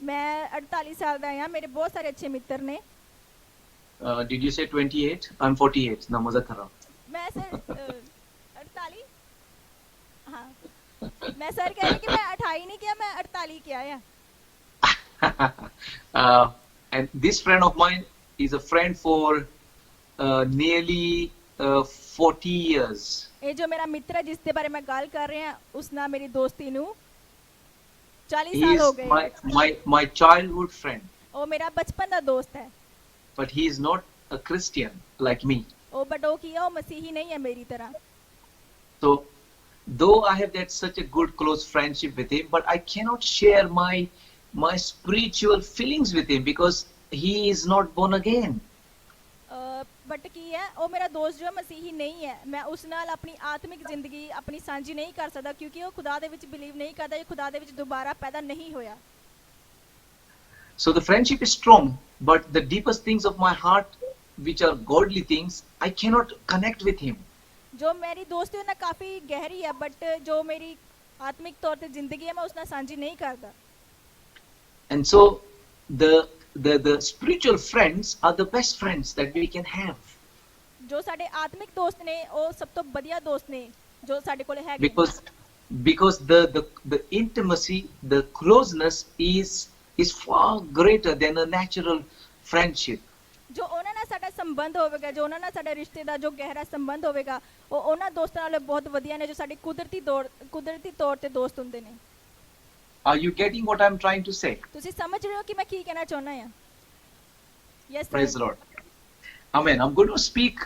ਮੈਂ 48 ਸਾਲ ਦਾ ਆ, ਮੇਰੇ ਬਹੁਤ ਸਾਰੇ ਅੱਛੇ ਮਿੱਤਰ ਨੇ। Did you say 28? I'm 48. Na mazak kar raha. मैं सर 48 हाँ मैं सर कह रही कि मैं 28 नहीं किया, मैं 48 किया है। And this friend of mine is a friend for nearly 40 years. ਇਹ ਜੋ ਮੇਰਾ ਮਿੱਤਰ ਹੈ ਜਿਸ ਦੇ ਬਾਰੇ ਮੈਂ ਗੱਲ ਕਰ ਰਿਹਾ ਉਸ ਨਾਲ ਮੇਰੀ ਦੋਸਤੀ ਨੂੰ 40 He ਸਾਲ ਹੋ is ਗਏ। my childhood friend, ਉਹ ਮੇਰਾ ਬਚਪਨ ਦਾ ਦੋਸਤ ਹੈ। but he is not a Christian like me. ਉਹ ਕੀ ਹੈ, ਉਹ ਮਸੀਹੀ ਨਹੀਂ ਹੈ ਮੇਰੀ ਤਰ੍ਹਾਂ। So, though I have that such a good close friendship with him, but I cannot share my spiritual feelings with him because he is not born again. But ਕੀ ਹੈ, ਉਹ ਮੇਰਾ ਦੋਸਤ ਜੋ ਮਸੀਹੀ ਨਹੀਂ ਹੈ, ਮੈਂ ਉਸ ਨਾਲ ਆਪਣੀ ਆਤਮਿਕ ਜ਼ਿੰਦਗੀ ਆਪਣੀ ਸਾਂਝੀ ਨਹੀਂ ਕਰ ਸਕਦਾ ਕਿਉਂਕਿ ਉਹ ਖੁਦਾ ਦੇ ਵਿੱਚ ਬਿਲੀਵ ਨਹੀਂ ਕਰਦਾ, ਇਹ ਖੁਦਾ ਦੇ ਵਿੱਚ ਦੁਬਾਰਾ ਪੈਦਾ ਨਹੀਂ ਹੋਇਆ। So the friendship is strong, but the deepest things of my heart, which are godly things, I cannot connect with him. ਜੋ ਮੇਰੀ ਦੋਸਤੀ ਉਹਨਾਂ ਕਾਫੀ ਗਹਿਰੀ ਹੈ ਬਟ ਜੋ ਮੇਰੀ ਆਤਮਿਕ ਤੌਰ ਤੇ ਜ਼ਿੰਦਗੀ ਹੈ ਮੈਂ ਉਸ ਨਾਲ ਸਾਂਝੀ ਨਹੀਂ ਕਰਦਾ। And so the spiritual friends are the best friends that we can have, ਜੋ ਸਾਡੇ ਆਤਮਿਕ ਦੋਸਤ ਨੇ ਉਹ ਸਭ ਤੋਂ ਵਧੀਆ ਦੋਸਤ ਨੇ ਜੋ ਸਾਡੇ ਕੋਲ ਹੈਗੇ। because the intimacy, the closeness is far greater than a natural friendship. ਜੋ ਉਹਨਾਂ ਨਾਲ ਸਾਡਾ ਸੰਬੰਧ ਹੋਵੇਗਾ, ਜੋ ਉਹਨਾਂ ਨਾਲ ਸਾਡਾ ਰਿਸ਼ਤੇ ਦਾ ਜੋ ਗਹਿਰਾ ਸੰਬੰਧ ਹੋਵੇਗਾ ਉਹ ਉਹਨਾਂ ਦੋਸਤਾਂ ਨਾਲ ਬਹੁਤ ਵਧੀਆ ਨੇ ਜੋ ਸਾਡੇ ਕੁਦਰਤੀ ਤੌਰ ਤੇ ਦੋਸਤ ਹੁੰਦੇ ਨੇ। Are you getting what I'm trying to say? ਤੁਸੀਂ ਸਮਝ ਰਹੇ ਹੋ ਕਿ ਮੈਂ ਕੀ ਕਹਿਣਾ ਚਾਹੁੰਦਾ ਹਾਂ? Yes, Praise the Lord. Amen. I'm going to speak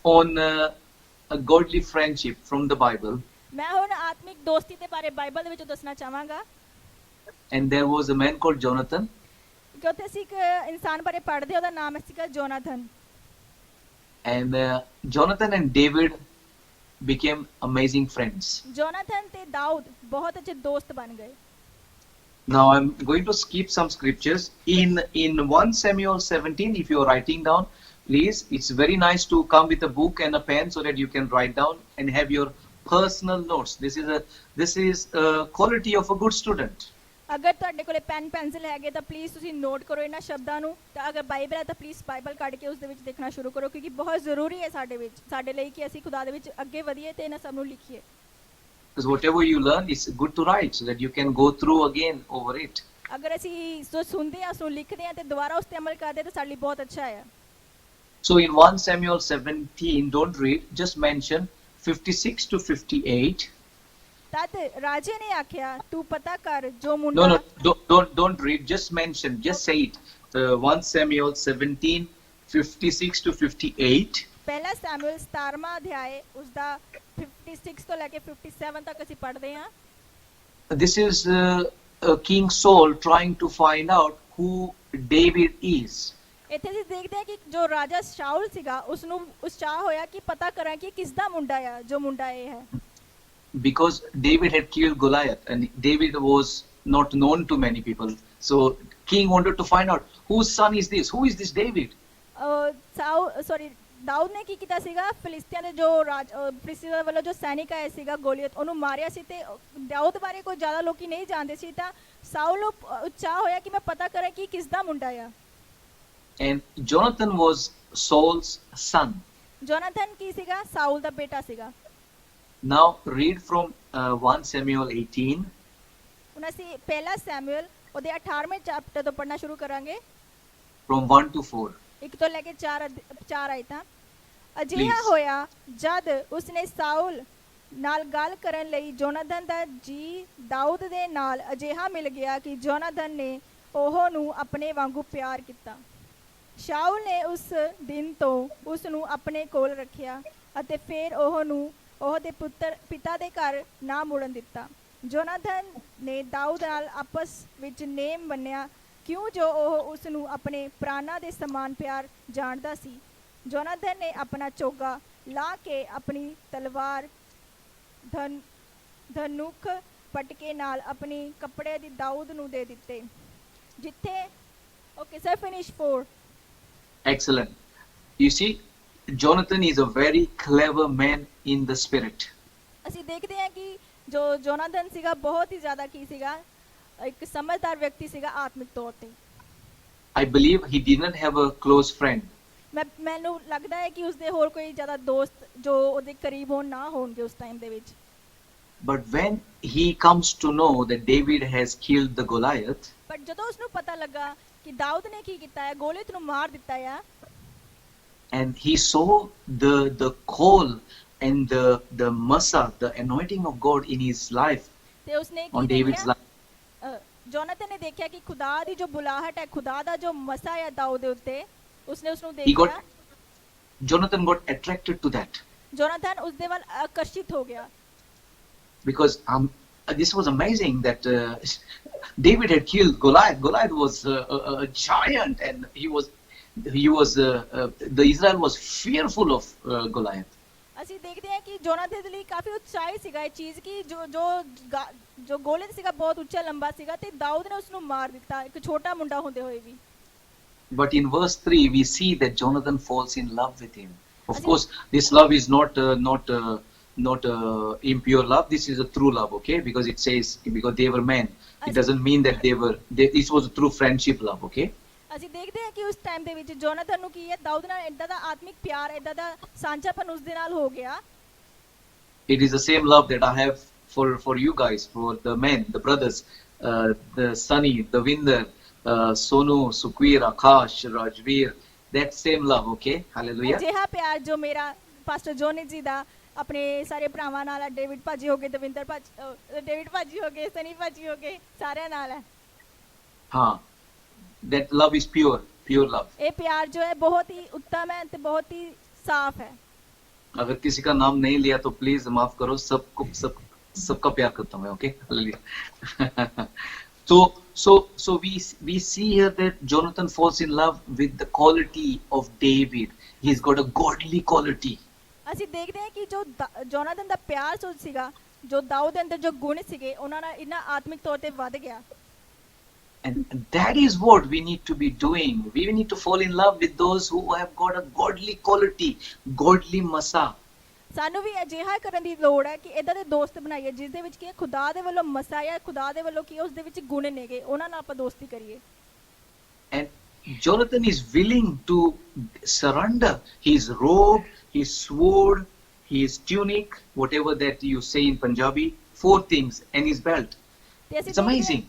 on a godly friendship from the Bible. ਮੈਂ ਹੁਣ ਆਤਮਿਕ ਦੋਸਤੀ ਦੇ ਬਾਰੇ ਬਾਈਬਲ ਦੇ ਵਿੱਚੋਂ ਦੱਸਣਾ ਚਾਹਾਂਗਾ। And there was a man called Jonathan. ਕਿ ਉੱਥੇ ਅਸੀਂ ਇੱਕ ਇਨਸਾਨ ਬਾਰੇ ਪੜ੍ਹਦੇ, ਉਹਦਾ ਨਾਮ ਸੀਗਾ Jonathan. And Jonathan and David became amazing friends. Jonathan ਤੇ ਦਾਊਦ ਬਹੁਤ ਅੱਛੇ ਦੋਸਤ ਬਣ ਗਏ। Now I'm going to skip some scriptures. In 1 Samuel 17, if you're writing down, please, it's very nice to come with a book and a pen so that you can write down and have your personal notes. This is a quality of a good student. ਅਗਰ ਤੁਹਾਡੇ ਕੋਲੇ pen pencil ਹੈਗੇ ਤਾਂ please ਤੁਸੀਂ note ਕਰੋ ਇਹਨਾਂ ਸ਼ਬਦਾਂ ਨੂੰ, ਤਾਂ ਅਗਰ ਬਾਈਬਲ ਹੈ ਤਾਂ ਪਲੀਜ਼ ਬਾਈਬਲ ਕੱਢ ਕੇ ਉਸ ਦੇ ਵਿੱਚ ਦੇਖਣਾ ਸ਼ੁਰੂ ਕਰੋ ਕਿਉਂਕਿ ਬਹੁਤ ਜ਼ਰੂਰੀ ਹੈ ਸਾਡੇ ਲਈ ਕਿ ਅਸੀਂ ਖੁਦਾ ਦੇ ਵਿੱਚ ਅੱਗੇ ਵਧੀਏ ਤੇ ਇਹਨਾਂ ਸਭ ਨੂੰ ਲਿਖੀਏ। Because whatever you learn is good to write so that you can go through again over it. ਅਗਰ ਅਸੀਂ ਜੋ ਸੁਣਦੇ ਹਾਂ ਉਸਨੂੰ ਲਿਖਦੇ ਹਾਂ ਤੇ ਦੁਬਾਰਾ ਉਸ ਤੇ ਅਮਲ ਕਰਦੇ ਤਾਂ ਸਾਡੇ ਲਈ ਬਹੁਤ ਅੱਛਾ ਹੈ। So in 1 Samuel 17, don't read, just mention 56 to 58. ਤਦ ਰਾਜੇ ਨੇ ਆਖਿਆ ਤੂੰ ਪਤਾ ਕਰ ਜੋ ਮੁੰਡਾ don't read, just mention, just say it. 1 Samuel 17, 56 to 58. ਪਹਿਲਾ ਸੈਮੂਅਲ 17ਵਾਂ ਅਧਿਆਇ ਉਸਦਾ 56 ਤੋਂ ਲੈ ਕੇ 57 ਤੱਕ ਅਸੀਂ ਪੜ੍ਹਦੇ ਹਾਂ। This is King Saul trying to find out who David is. ਇੱਥੇ ਅਸੀਂ ਦੇਖਦੇ ਹਾਂ ਕਿ ਜੋ ਰਾਜਾ ਸ਼ਾਉਲ ਸੀਗਾ ਉਸਨੂੰ ਉਤਸ਼ਾਹ ਹੋਇਆ ਕਿ ਪਤਾ ਕਰਾਂ ਕਿ ਕਿਸ ਦਾ ਮੁੰਡਾ ਆ ਜੋ ਮੁੰਡਾ ਇਹ ਹੈ। Because David had killed Goliath and David was not known to many people. So king wanted to find out whose son is this? Who is this David? Dawood ਨੇ ਕੀ ਕੀਤਾ ਸੀਗਾ, ਫਿਲਿਸਤੀਆਂ ਦੇ ਜੋ ਫਿਲਿਸਤੀਆਂ ਵੱਲੋਂ ਜੋ ਸੈਨਿਕ ਆਏ ਸੀਗਾ ਗੋਲੀਅਤ ਉਹਨੂੰ ਮਾਰਿਆ ਸੀ ਤੇ ਦਾਊਦ ਬਾਰੇ ਕੋਈ ਜ਼ਿਆਦਾ ਲੋਕੀ ਨਹੀਂ ਜਾਣਦੇ ਸੀ ਤਾਂ ਸਾਊਲ ਨੂੰ ਉਤਸ਼ਾਹ ਹੋਇਆ ਕਿ ਮੈਂ ਪਤਾ ਕਰਾਂ ਕਿ ਕਿਸ ਦਾ ਮੁੰਡਾ ਆ। And Jonathan was Saul's son. Jonathan ਕੀ ਸੀਗਾ? ਸਾਊਲ ਦਾ ਬੇਟਾ ਸੀਗਾ। Now read from 1 Samuel 18. ਹੁਣ ਅਸੀਂ ਪਹਿਲਾ ਸੈਮੂਅਲ ਉਹਦੇ 18ਵੇਂ ਚੈਪਟਰ ਤੋਂ ਪੜ੍ਹਨਾ ਸ਼ੁਰੂ ਕਰਾਂਗੇ From 1 to 4. 1 ਤੋਂ ਲੈ ਕੇ 4 ਆਇਤਾਂ। ਅਜਿਹਾ ਹੋਇਆ ਜਦ ਉਸਨੇ ਸਾਊਲ ਨਾਲ ਗੱਲ ਕਰਨ ਲਈ ਜੋਨਾਥਨ ਦਾ ਜੀ ਦਾਊਦ ਦੇ ਨਾਲ ਅਜਿਹਾ ਮਿਲ ਗਿਆ ਕਿ ਜੋਨਾਥਨ ਨੇ ਉਹ ਨੂੰ ਆਪਣੇ ਵਾਂਗੂ ਪਿਆਰ ਕੀਤਾ। ਸ਼ਾਊਲ ਨੇ ਉਸ ਦਿਨ ਤੋਂ ਉਸ ਨੂੰ ਆਪਣੇ ਕੋਲ ਰੱਖਿਆ ਅਤੇ ਫਿਰ ਉਹਦੇ ਪਿਤਾ ਦੇ ਘਰ ਨਾ ਮੁੜਨ ਦਿੱਤਾ। ਜੋਨਾਥਨ ਨੇ ਦਾਊਦ ਨਾਲ ਆਪਸ ਵਿੱਚ ਨੇਮ ਬੰਨਿਆ ਕਿਉਂ ਜੋ ਉਹ ਉਸ ਨੂੰ ਆਪਣੇ ਪ੍ਰਾਣਾਂ ਦੇ ਸਮਾਨ ਪਿਆਰ ਜਾਣਦਾ ਸੀ। ਜੋਨਾਥਨ ਨੇ ਆਪਣਾ ਚੋਗਾ ਲਾ ਕੇ ਆਪਣੀ ਤਲਵਾਰ ਧਨੁਖ ਪਟਕੇ ਨਾਲ ਆਪਣੀ ਕੱਪੜੇ ਦੀ ਦਾਊਦ ਨੂੰ ਦੇ ਦਿੱਤੇ। ਜਿੱਥੇ okay sir finish 4. Excellent. You see, Jonathan is a very clever man in the spirit. ਅਸੀਂ ਦੇਖਦੇ ਹਾਂ ਕਿ ਜੋ ਜੋਨਾਥਨ ਸੀਗਾ ਬਹੁਤ ਹੀ ਜ਼ਿਆਦਾ ਕੀ ਸੀਗਾ, ਇੱਕ ਸਮਝਦਾਰ ਵਿਅਕਤੀ ਸੀਗਾ ਆਤਮਿਕ ਤੌਰ ਤੇ। I believe he didn't have a close friend. ਮੈਨੂੰ ਲੱਗਦਾ ਹੈ ਕਿ ਉਸਦੇ ਹੋਰ ਕੋਈ ਜ਼ਿਆਦਾ ਦੋਸਤ ਜੋ ਉਹਦੇ ਕਰੀਬ ਹੋਣ ਨਾ ਹੋਣਗੇ ਉਸ ਟਾਈਮ ਦੇ ਵਿੱਚ। But when he comes to know that David has killed the Goliath, ਪਰ ਜਦੋਂ ਉਸਨੂੰ ਪਤਾ ਲੱਗਾ ਕਿ ਦਾਊਦ ਨੇ ਕੀ ਕੀਤਾ ਹੈ, ਗੋਲੀਅਤ ਨੂੰ ਮਾਰ ਦਿੱਤਾ ਹੈ, and he saw the call and the masa, the anointing of God in his life, ਤੇ ਉਸਨੇ ਕੀ on David's ਦੇਖਿਆ? life. ਜੋਨਾਥਨ ਨੇ ਦੇਖਿਆ ਕਿ ਖੁਦਾ ਦੀ ਜੋ ਬੁਲਾਹਟ ਹੈ, ਖੁਦਾ ਦਾ ਜੋ ਮਸਾ ਹੈ ਦਾਊਦ ਦੇ ਉੱਤੇ, ਉਸਨੇ ਉਸਨੂੰ He got ਦੇਖਿਆ। Jonathan got attracted to that Jonathan ਉਸਦੇ ਵੱਲ ਆਕਰਸ਼ਿਤ ਹੋ ਗਿਆ, because this was amazing that David had killed Goliath. Goliath was a giant, and the Israel was fearful of Goliath. ਅਸੀਂ ਦੇਖਦੇ ਹਾਂ ਕਿ ਜੋਨਾਥਨ ਦੇ ਲਈ ਕਾਫੀ ਉਤਸ਼ਾਹੀ ਸੀਗਾ ਇਹ ਚੀਜ਼ ਕਿ ਜੋ ਗੋਲਿਅਤ ਸੀਗਾ ਬਹੁਤ ਉੱਚਾ ਲੰਬਾ ਸੀਗਾ ਤੇ ਦਾਊਦ ਨੇ ਉਸਨੂੰ ਮਾਰ ਦਿੱਤਾ, ਇੱਕ ਛੋਟਾ ਮੁੰਡਾ ਹੁੰਦੇ ਹੋਏ ਵੀ। But in verse 3, we see that Jonathan falls in love with him. Of course, this love is not impure love. This is a true love, okay? Because it says because they were men. It doesn't mean that this was a true friendship love, okay? ਅਸੀਂ ਦੇਖਦੇ ਹਾਂ ਕਿ ਉਸ time ਦੇ ਵਿੱਚ Jonathan ਨੂੰ ਕੀ ਹੈ, ਦਾਊਦ ਨਾਲ ਏਦਾਂ ਦਾ ਆਤਮਿਕ ਪਿਆਰ, ਏਦਾਂ ਦਾ ਸਾਂਝਾਪਨ ਉਸ ਦੇ ਨਾਲ ਹੋ ਗਿਆ। It is the same love that I have for you guys, for the men, the brothers, the Sunny, the Vinder, Sonu, Sukhveer, Akash, Rajveer. That same love, okay? Hallelujah. ਅਜਿਹਾ ਪਿਆਰ ਜੋ ਮੇਰਾ ਪਾਸਟਰ ਜੋਨੀ ਜੀ ਦਾ ਆਪਣੇ ਸਾਰੇ ਭਰਾਵਾਂ ਨਾਲ ਹੈ, ਡੇਵਿਡ ਭਾਜੀ ਹੋ ਗਏ, ਦਵਿੰਦਰ ਭਾਜੀ, ਡੇਵਿਡ ਭਾਜੀ ਹੋ ਗਏ, ਸਨੀ ਭਾਜੀ ਹੋ ਗਏ, ਸਾਰਿਆਂ ਨਾਲ ਹੈ। हाँ, that love is pure love. ਇਹ ਪਿਆਰ ਜੋ ਹੈ ਬਹੁਤ ਹੀ ਉੱਤਮ ਹੈ ਤੇ ਬਹੁਤ ਹੀ ਸਾਫ਼ ਹੈ। अगर किसी का नाम नहीं लिया तो प्लीज माफ करो, सबका प्यार करता हूँ मैं, okay? Hallelujah. So we see here that Jonathan falls in love with the quality of David. He's got a godly quality. ਅਸੀਂ ਦੇਖਦੇ ਹਾਂ ਕਿ ਜੋ ਜੋਨਾਥਨ ਦਾ ਪਿਆਰ ਜੋ ਸੀਗਾ, ਜੋ ਦਾਊਦ ਦੇ ਅੰਦਰ ਜੋ ਗੁਣ ਸੀਗੇ, ਉਹਨਾਂ ਨਾਲ ਇਹਨਾਂ ਆਤਮਿਕ ਤੌਰ ਤੇ ਵੱਧ ਗਿਆ। And that is what we need to be doing. We need to fall in love with those who have got a godly quality, godly masa. ਸਾਨੂੰ ਵੀ ਅਜਿਹਾ ਕਰਨ ਦੀ ਲੋੜ ਹੈ ਕਿ ਇਦਾਂ ਦੇ ਦੋਸਤ ਬਣਾਈਏ ਜਿਸ ਦੇ ਵਿੱਚ ਕੀ ਖੁਦਾ ਦੇ ਵੱਲੋਂ ਮਸਾ ਜਾਂ ਖੁਦਾ ਦੇ ਵੱਲੋਂ ਕੀ ਉਸ ਦੇ ਵਿੱਚ ਗੁਣ ਨੇਗੇ, ਉਹਨਾਂ ਨਾਲ ਆਪਾਂ ਦੋਸਤੀ ਕਰੀਏ। And Jonathan is willing to surrender his robe, his sword, his tunic, whatever that you say in Punjabi, 4 things, and his belt. ਤੇ ਅਸੀਂ It's amazing.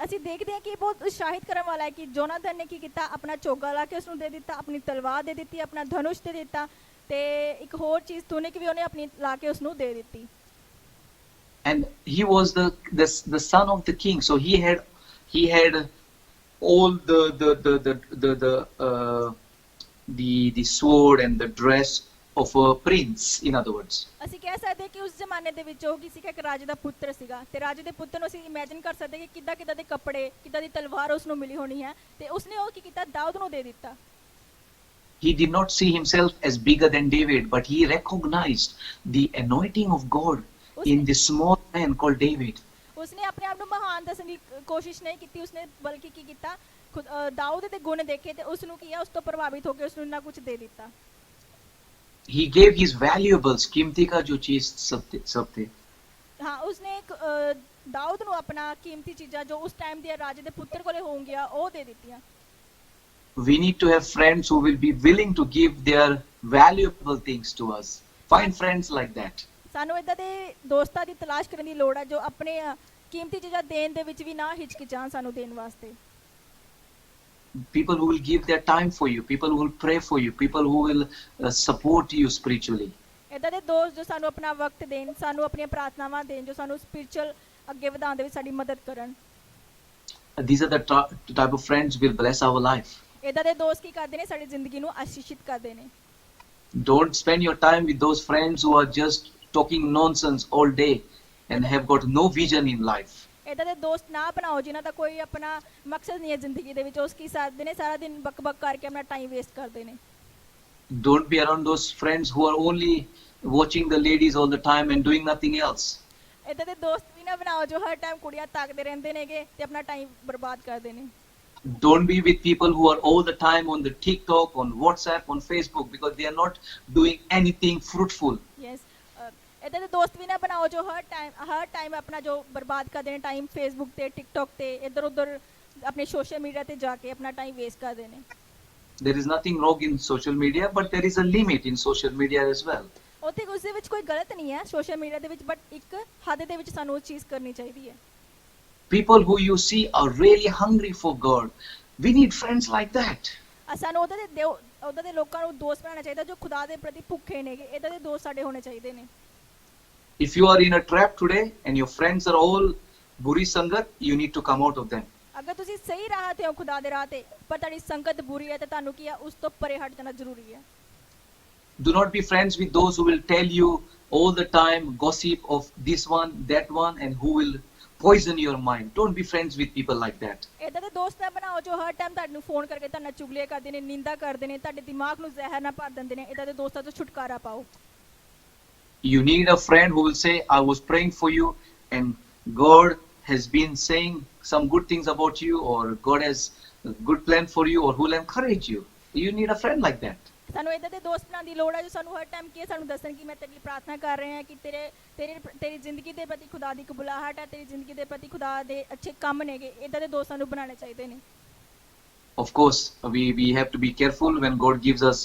ਅਸੀਂ ਦੇਖਦੇ ਹਾਂ ਕਿ ਬਹੁਤ ਉਤਸ਼ਾਹਿਤ ਕਰਨ ਵਾਲਾ ਹੈ ਕਿ ਜੋਨਾਥਨ ਨੇ ਕੀ ਕੀਤਾ, ਆਪਣਾ ਚੋਗਾ ਲਾ ਕੇ ਉਸਨੂੰ ਦੇ ਦਿੱਤਾ, ਆਪਣੀ ਤਲਵਾਰ ਦੇ ਦਿੱਤੀ, ਆਪਣਾ ਧਨੁਸ਼ ਦੇ ਦਿੱਤਾ, ਤੇ ਇੱਕ ਹੋਰ ਚੀਜ਼ ਤੁਨਿਕ ਵੀ ਉਹਨੇ ਆਪਣੀ ਲਾ ਕੇ ਉਸਨੂੰ ਦੇ ਦਿੱਤੀ। And he was the son of the king, so he had all the sword and the dress of a prince, in other words. ਅਸੀਂ ਕਹਿ ਸਕਦੇ ਕਿ ਉਸ ਜ਼ਮਾਨੇ ਦੇ ਵਿੱਚ ਉਹ ਕਿਸੇ ਇੱਕ ਰਾਜੇ ਦਾ ਪੁੱਤਰ ਸੀਗਾ, ਤੇ ਰਾਜੇ ਦੇ ਪੁੱਤਰ ਨੂੰ ਅਸੀਂ ਇਮੇਜਿਨ ਕਰ ਸਕਦੇ ਕਿ ਕਿੱਦਾਂ ਦੇ ਕੱਪੜੇ, ਕਿੱਦਾਂ ਦੀ ਤਲਵਾਰ ਉਸ ਨੂੰ ਮਿਲੀ ਹੋਣੀ ਹੈ, ਤੇ ਉਸਨੇ ਉਹ ਕੀ ਕੀਤਾ, ਦਾਊਦ ਨੂੰ ਦੇ ਦਿੱਤਾ। He did not see himself as bigger than David, but he recognized the anointing of God in this small man called David. ਉਸਨੇ ਆਪਣੇ ਆਪ ਨੂੰ ਮਹਾਨ ਦੱਸਣ ਦੀ ਕੋਸ਼ਿਸ਼ ਨਹੀਂ ਕੀਤੀ, ਉਸਨੇ ਬਲਕਿ ਕੀ ਕੀਤਾ, ਦਾਊਦ ਦੇ ਗੁਣ ਦੇਖੇ ਤੇ ਉਸ ਨੂੰ ਕੀ ਹੈ, ਉਸ ਤੋਂ ਪ੍ਰਭਾਵਿਤ ਹੋ ਕੇ ਉਸ ਨੂੰ ਇੰਨਾ ਕੁਝ ਦੇ ਦਿੱਤਾ। He gave his valuables, कीमती का जो चीज सब थे। हाँ, उसने एक दाऊद ਨੂੰ ਆਪਣਾ ਕੀਮਤੀ ਚੀਜ਼ਾਂ ਜੋ ਉਸ ਟਾਈਮ ਦੇ ਰਾਜੇ ਦੇ ਪੁੱਤਰ ਕੋਲੇ ਹੋਣਗੀਆਂ ਉਹ ਦੇ ਦਿੱਤੀਆਂ। We need to have friends who will be willing to give their valuable things to us. Find friends like that. ਸਾਨੂੰ ਇਦਾਂ ਦੇ ਦੋਸਤਾਂ ਦੀ ਤਲਾਸ਼ ਕਰਨ ਦੀ ਲੋੜ ਹੈ ਜੋ ਆਪਣੇ ਕੀਮਤੀ ਚੀਜ਼ਾਂ ਦੇਣ ਦੇ ਵਿੱਚ ਵੀ ਨਾ ਹਿਚਕਿਚਾਣ ਸਾਨੂੰ ਦੇਣ ਵਾਸਤੇ। People who will give their time for you, people who will pray for you, people who will support you spiritually. ਇਦਾਂ ਦੇ ਦੋਸਤ ਜੋ ਸਾਨੂੰ ਆਪਣਾ ਵਕਤ ਦੇਣ, ਸਾਨੂੰ ਆਪਣੀਆਂ ਪ੍ਰਾਰਥਨਾਵਾਂ ਦੇਣ, ਜੋ ਸਾਨੂੰ ਸਪਿਰਚੁਅਲ ਅੱਗੇ ਵਧਾਉਣ ਦੇ ਵਿੱਚ ਸਾਡੀ ਮਦਦ ਕਰਨ। These are the type of friends will bless our life. ਇਦਾਂ ਦੇ ਦੋਸਤ ਕੀ ਕਰਦੇ ਨੇ, ਸਾਡੀ ਜ਼ਿੰਦਗੀ ਨੂੰ ਆਸ਼ੀਸ਼ਿਤ ਕਰਦੇ ਨੇ। Don't spend your time with those friends who are just talking nonsense all day and have got no vision in life. ਇਦਾਂ ਦੇ ਦੋਸਤ ਨਾ ਬਣਾਓ ਜਿਨ੍ਹਾਂ ਦਾ ਕੋਈ ਆਪਣਾ ਮਕਸਦ ਨਹੀਂ ਹੈ ਜ਼ਿੰਦਗੀ ਦੇ ਵਿੱਚ, ਉਸ ਕੀ ਸਾਥ ਨੇ ਸਾਰਾ ਦਿਨ ਬਕ ਕਰਕੇ ਆਪਣਾ ਟਾਈਮ ਵੇਸਟ ਕਰਦੇ ਨੇ। Don't be around those friends who are only watching the ladies all the time and doing nothing else. ਇਦਾਂ ਦੇ ਦੋਸਤ ਵੀ ਨਾ ਬਣਾਓ ਜੋ ਹਰ ਟਾਈਮ ਕੁੜੀਆਂ ਤਾਕਦੇ ਰਹਿੰਦੇ ਨੇਗੇ ਤੇ ਆਪਣਾ ਟਾਈਮ ਬਰਬਾਦ ਕਰਦੇ ਨੇ। Don't be with people who are all the time on the TikTok, on WhatsApp, on Facebook, because they are not doing anything fruitful. Yes. ਇਦਾਂ ਦੇ ਦੋਸਤ ਵੀ ਨਾ ਬਣਾਓ ਜੋ ਹਰ ਟਾਈਮ ਆਪਣਾ ਜੋ ਬਰਬਾਦ ਕਰਦੇ ਨੇ ਟਾਈਮ ਫੇਸਬੁੱਕ ਤੇ ਟਿਕਟੌਕ ਤੇ ਇੱਧਰ ਉੱਧਰ ਆਪਣੇ ਸੋਸ਼ਲ ਮੀਡੀਆ ਤੇ ਜਾ ਕੇ ਆਪਣਾ ਟਾਈਮ ਵੇਸਟ ਕਰਦੇ ਨੇ। There is nothing wrong in social media, but there is a limit in social media as well. ਉੱਥੇ ਉਸ ਦੇ ਵਿੱਚ ਕੋਈ ਗਲਤ ਨਹੀਂ ਹੈ ਸੋਸ਼ਲ ਮੀਡੀਆ ਦੇ ਵਿੱਚ, ਬਟ ਇੱਕ ਹੱਦ ਦੇ ਵਿੱਚ ਸਾਨੂੰ ਉਹ ਚੀਜ਼ ਕਰਨੀ ਚਾਹੀਦੀ ਹੈ। People who you see are really hungry for God. We need friends like that. ਸਾਨੂੰ ਉਹਦੇ ਦੇ ਲੋਕਾਂ ਨੂੰ ਦੋਸਤ ਬਣਾਉਣਾ ਚਾਹੀਦਾ ਜੋ ਖੁਦਾ ਦੇ ਪ੍ਰਤੀ ਭੁੱਖੇ ਨੇਗੇ। ਇਦਾਂ ਦੇ ਦੋਸਤ ਸਾਡੇ ਹੋਣੇ ਚਾਹੀਦੇ ਨੇ। If you are in a trap today and your friends are all buri sangat, you need to come out of them. ਅਗਰ ਤੁਸੀਂ ਸਹੀ ਰਾਹ ਤੇ ਹੋ ਖੁਦਾ ਦੇ ਰਾਹ ਤੇ, ਪਰ ਤੁਹਾਡੀ ਸੰਗਤ ਬੁਰੀ ਹੈ ਤੇ ਤੁਹਾਨੂੰ ਕੀ ਆ ਉਸ ਤੋਂ ਪਰੇ ਹਟ ਜਾਣਾ ਜ਼ਰੂਰੀ ਹੈ। Do not be friends with those who will tell you all the time gossip of this one, that one, and who will poison your mind. Don't be friends with people like that. ਇਦਾਂ ਦੇ ਦੋਸਤ ਨਾ ਬਣਾਓ ਜੋ ਹਰ time ਤੁਹਾਨੂੰ phone ਕਰਕੇ ਤੁਹਾਡਾ ਚੁਗਲੀਆਂ ਕਰਦੇ ਨੇ, ਨਿੰਦਾ ਕਰਦੇ ਨੇ, ਤੁਹਾਡੇ ਦਿਮਾਗ ਨੂੰ ਜ਼ਹਿਰ ਨਾਲ ਭਰ ਦਿੰਦੇ ਨੇ। ਇਦਾਂ ਦੇ ਦੋਸਤਾਂ ਤੋਂ ਛੁਟਕਾਰਾ ਪਾਓ। You need a friend who will say, I was praying for you and God has been saying some good things about you, or God has a good plan for you, or who will encourage you. You need a friend like that. ਸਾਨੂੰ ਇਦਾਂ ਦੇ ਦੋਸਤ ਬਣਾਉਣ ਦੀ ਲੋੜ ਹੈ ਜੋ ਸਾਨੂੰ ਹਰ time ਕੀ ਸਾਨੂੰ ਦੱਸਣ ਕਿ ਮੈਂ ਤੇਰੇ ਲਈ ਪ੍ਰਾਰਥਨਾ ਕਰ ਰਿਹਾ ਹਾਂ, ਕਿ ਤੇਰੀ ਜ਼ਿੰਦਗੀ ਦੇ ਪ੍ਰਤੀ ਖੁਦਾ ਦੀ ਕਬੂਲਾਹਟ ਹੈ, ਤੇਰੀ ਜ਼ਿੰਦਗੀ ਦੇ ਪ੍ਰਤੀ ਖੁਦਾ ਦੇ ਅੱਛੇ ਕੰਮ ਨੇਗੇ। ਇਦਾਂ ਦੇ ਦੋਸਤਾਂ ਨੂੰ ਬਣਾਉਣੇ ਚਾਹੀਦੇ ਨੇ। Of course, we have to be careful when God gives us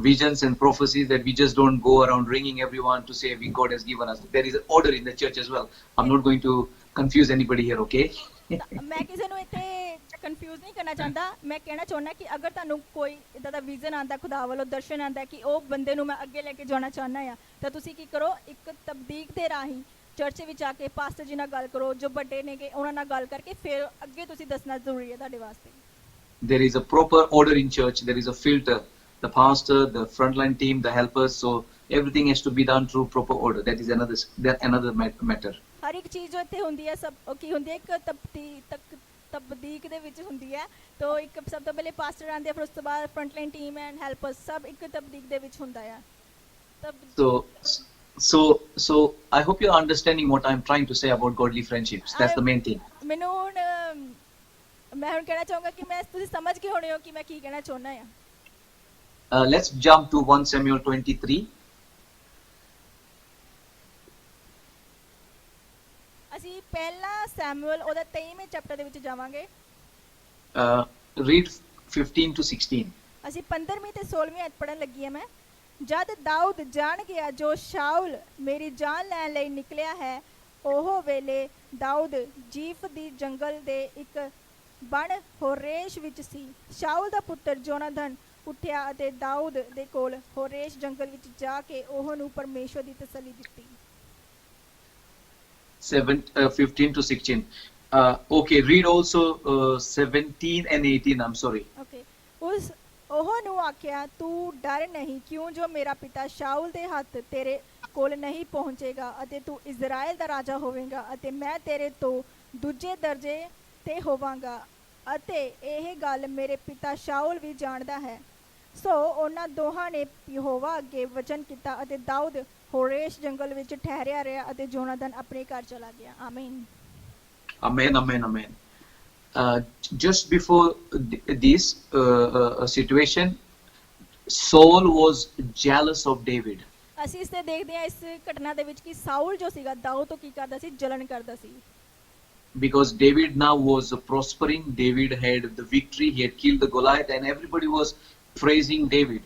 visions and prophecies, that we just don't go around ringing everyone to say God has given us. There is an order in the church as well. I'm not going to confuse anybody here, okay? ਮੈਂ ਕਿਸੇ ਨੂੰ ਇੱਥੇ confuse ਨਹੀਂ ਕਰਨਾ ਚਾਹੁੰਦਾ। ਮੈਂ ਕਹਿਣਾ ਚਾਹੁੰਦਾ ਕਿ ਅਗਰ ਤੁਹਾਨੂੰ ਕੋਈ ਇਦਾਂ ਦਾ ਵਿਜ਼ਨ ਆਉਂਦਾ, ਖੁਦਾ ਵੱਲੋਂ ਦਰਸ਼ਨ ਆਉਂਦਾ ਕਿ ਉਹ ਬੰਦੇ ਨੂੰ ਮੈਂ ਅੱਗੇ ਲੈ ਕੇ ਜਾਣਾ ਚਾਹੁੰਦਾ ਆ, ਤਾਂ ਤੁਸੀਂ ਕੀ ਕਰੋ, ਇੱਕ ਤਬਦੀਕ ਦੇ ਰਾਹੀਂ ਚਰਚ ਵਿੱਚ ਆ ਕੇ ਪਾਸਟਰ ਜੀ ਨਾਲ ਗੱਲ ਕਰੋ, ਜੋ ਵੱਡੇ ਨੇਗੇ ਉਹਨਾਂ ਨਾਲ ਗੱਲ ਕਰਕੇ ਫਿਰ ਅੱਗੇ ਤੁਸੀਂ ਦੱਸਣਾ ਜ਼ਰੂਰੀ ਹੈ ਤੁਹਾਡੇ ਵਾਸਤੇ। There is a proper order in church. There is a filter. The pastor, the frontline team, the helpers. So everything has to be done through proper order. That is another matter. ਹਰ ਇੱਕ ਚੀਜ਼ ਜੋ ਇੱਥੇ ਹੁੰਦੀ ਹੈ ਸਭ ਕੀ ਹੁੰਦੀ ਹੈ ਇੱਕ ਤਬਦੀਕ ਦੇ ਵਿੱਚ ਹੁੰਦੀ ਹੈ। ਤਾਂ ਇੱਕ ਸਭ ਤੋਂ ਪਹਿਲੇ ਪਾਸਟਰ ਆਉਂਦੇ ਆ, ਫਿਰ ਉਸ ਤੋਂ ਬਾਅਦ ਫਰੰਟਲਾਈਨ ਟੀਮ ਐਂਡ ਹੈਲਪਰਸ ਸਭ ਇੱਕ ਤਬਦੀਕ ਦੇ ਵਿੱਚ ਹੁੰਦਾ ਆ। So I hope you're understanding what I'm trying to say about godly friendships. That's the main thing. ਮੈਨੂੰ ਹੁਣ ਮੈਂ ਹੁਣ ਕਹਿਣਾ ਚਾਹੂੰਗਾ ਕਿ ਤੁਸੀਂ ਸਮਝ ਗਏ ਹੋਣੇ ਹੋ ਕਿ ਮੈਂ ਕੀ ਕਹਿਣਾ ਚਾਹੁੰਦਾ ਆ। Let's jump to 1 Samuel 23. ਅਸੀਂ ਪਹਿਲਾ ਸੈਮੂਅਲ ਉਹਦਾ 23ਵੇਂ ਚੈਪਟਰ ਦੇ ਵਿੱਚ ਜਾਵਾਂਗੇ। Read 15 to 16. ਅਸੀਂ 15ਵੀਂ ਤੇ 16ਵੀਂ ਆਇਤ ਪੜ੍ਹਨ ਲੱਗੀ ਹਾਂ ਮੈਂ। ਜਦ ਦਾਊਦ ਜਾਣ ਗਿਆ ਜੋ ਸ਼ਾਉਲ ਮੇਰੀ ਜਾਨ ਲੈਣ ਲਈ ਨਿਕਲਿਆ ਹੈ, ਉਹ ਵੇਲੇ ਦਾਊਦ ਜੀਫ ਦੀ ਜੰਗਲ ਦੇ ਇੱਕ ਬਣ ਹੋਰੇਸ਼ ਵਿੱਚ ਸੀ। ਸ਼ਾਉਲ ਦਾ ਪੁੱਤਰ ਜੋਨਾਥਨ ਉੱਠਿਆ ਅਤੇ ਦਾਊਦ ਦੇ ਕੋਲ ਹੋਰੇਸ਼ ਜੰਗਲ ਵਿੱਚ ਜਾ ਕੇ ਉਹਨੂੰ ਪਰਮੇਸ਼ਵਰ ਦੀ ਤਸੱਲੀ ਦਿੱਤੀ। 15 to 16. Okay, read also 17 and 18. I'm sorry. Okay. ਉਹਨੂੰ ਆਖਿਆ, ਤੂੰ ਡਰ ਨਹੀਂ, ਕਿਉਂ ਜੋ ਮੇਰਾ ਪਿਤਾ ਸ਼ਾਉਲ ਦੇ ਹੱਥ ਤੇਰੇ ਕੋਲ ਨਹੀਂ ਪਹੁੰਚੇਗਾ ਅਤੇ ਤੂੰ ਇਜ਼ਰਾਈਲ ਦਾ ਰਾਜਾ ਹੋਵੇਂਗਾ ਅਤੇ ਮੈਂ ਤੇਰੇ ਤੋਂ ਦੂਜੇ ਦਰਜੇ ਤੇ ਹੋਵਾਂਗਾ ਅਤੇ ਇਹ ਗੱਲ ਮੇਰੇ ਪਿਤਾ ਸ਼ਾਉਲ ਵੀ ਜਾਣਦਾ ਹੈ। ਸੋ ਉਹਨਾਂ ਦੋਹਾਂ ਨੇ ਯਹੋਵਾ ਅੱਗੇ ਵਚਨ ਕੀਤਾ ਅਤੇ ਦਾਊਦ ਹੋਰੇਸ਼ ਜੰਗਲ ਵਿੱਚ ਠਹਿਰਿਆ ਰਿਹਾ ਅਤੇ ਜੋਨਾਥਨ ਆਪਣੇ ਘਰ ਚਲਾ ਗਿਆ। ਆਮੀਨ। Amen. Just before this situation, Saul was jealous of David. ਅਸੀਂ ਇਸ ਤੇ ਦੇਖਦੇ ਹਾਂ ਇਸ ਘਟਨਾ ਦੇ ਵਿੱਚ ਕਿ ਸਾਊਲ ਜੋ ਸੀਗਾ ਦਾਊਦ ਤੋਂ ਕੀ ਕਰਦਾ ਸੀ, ਜਲਨ ਕਰਦਾ ਸੀ। Because David now was prospering, David had the victory, he had killed the Goliath, and everybody was praising David.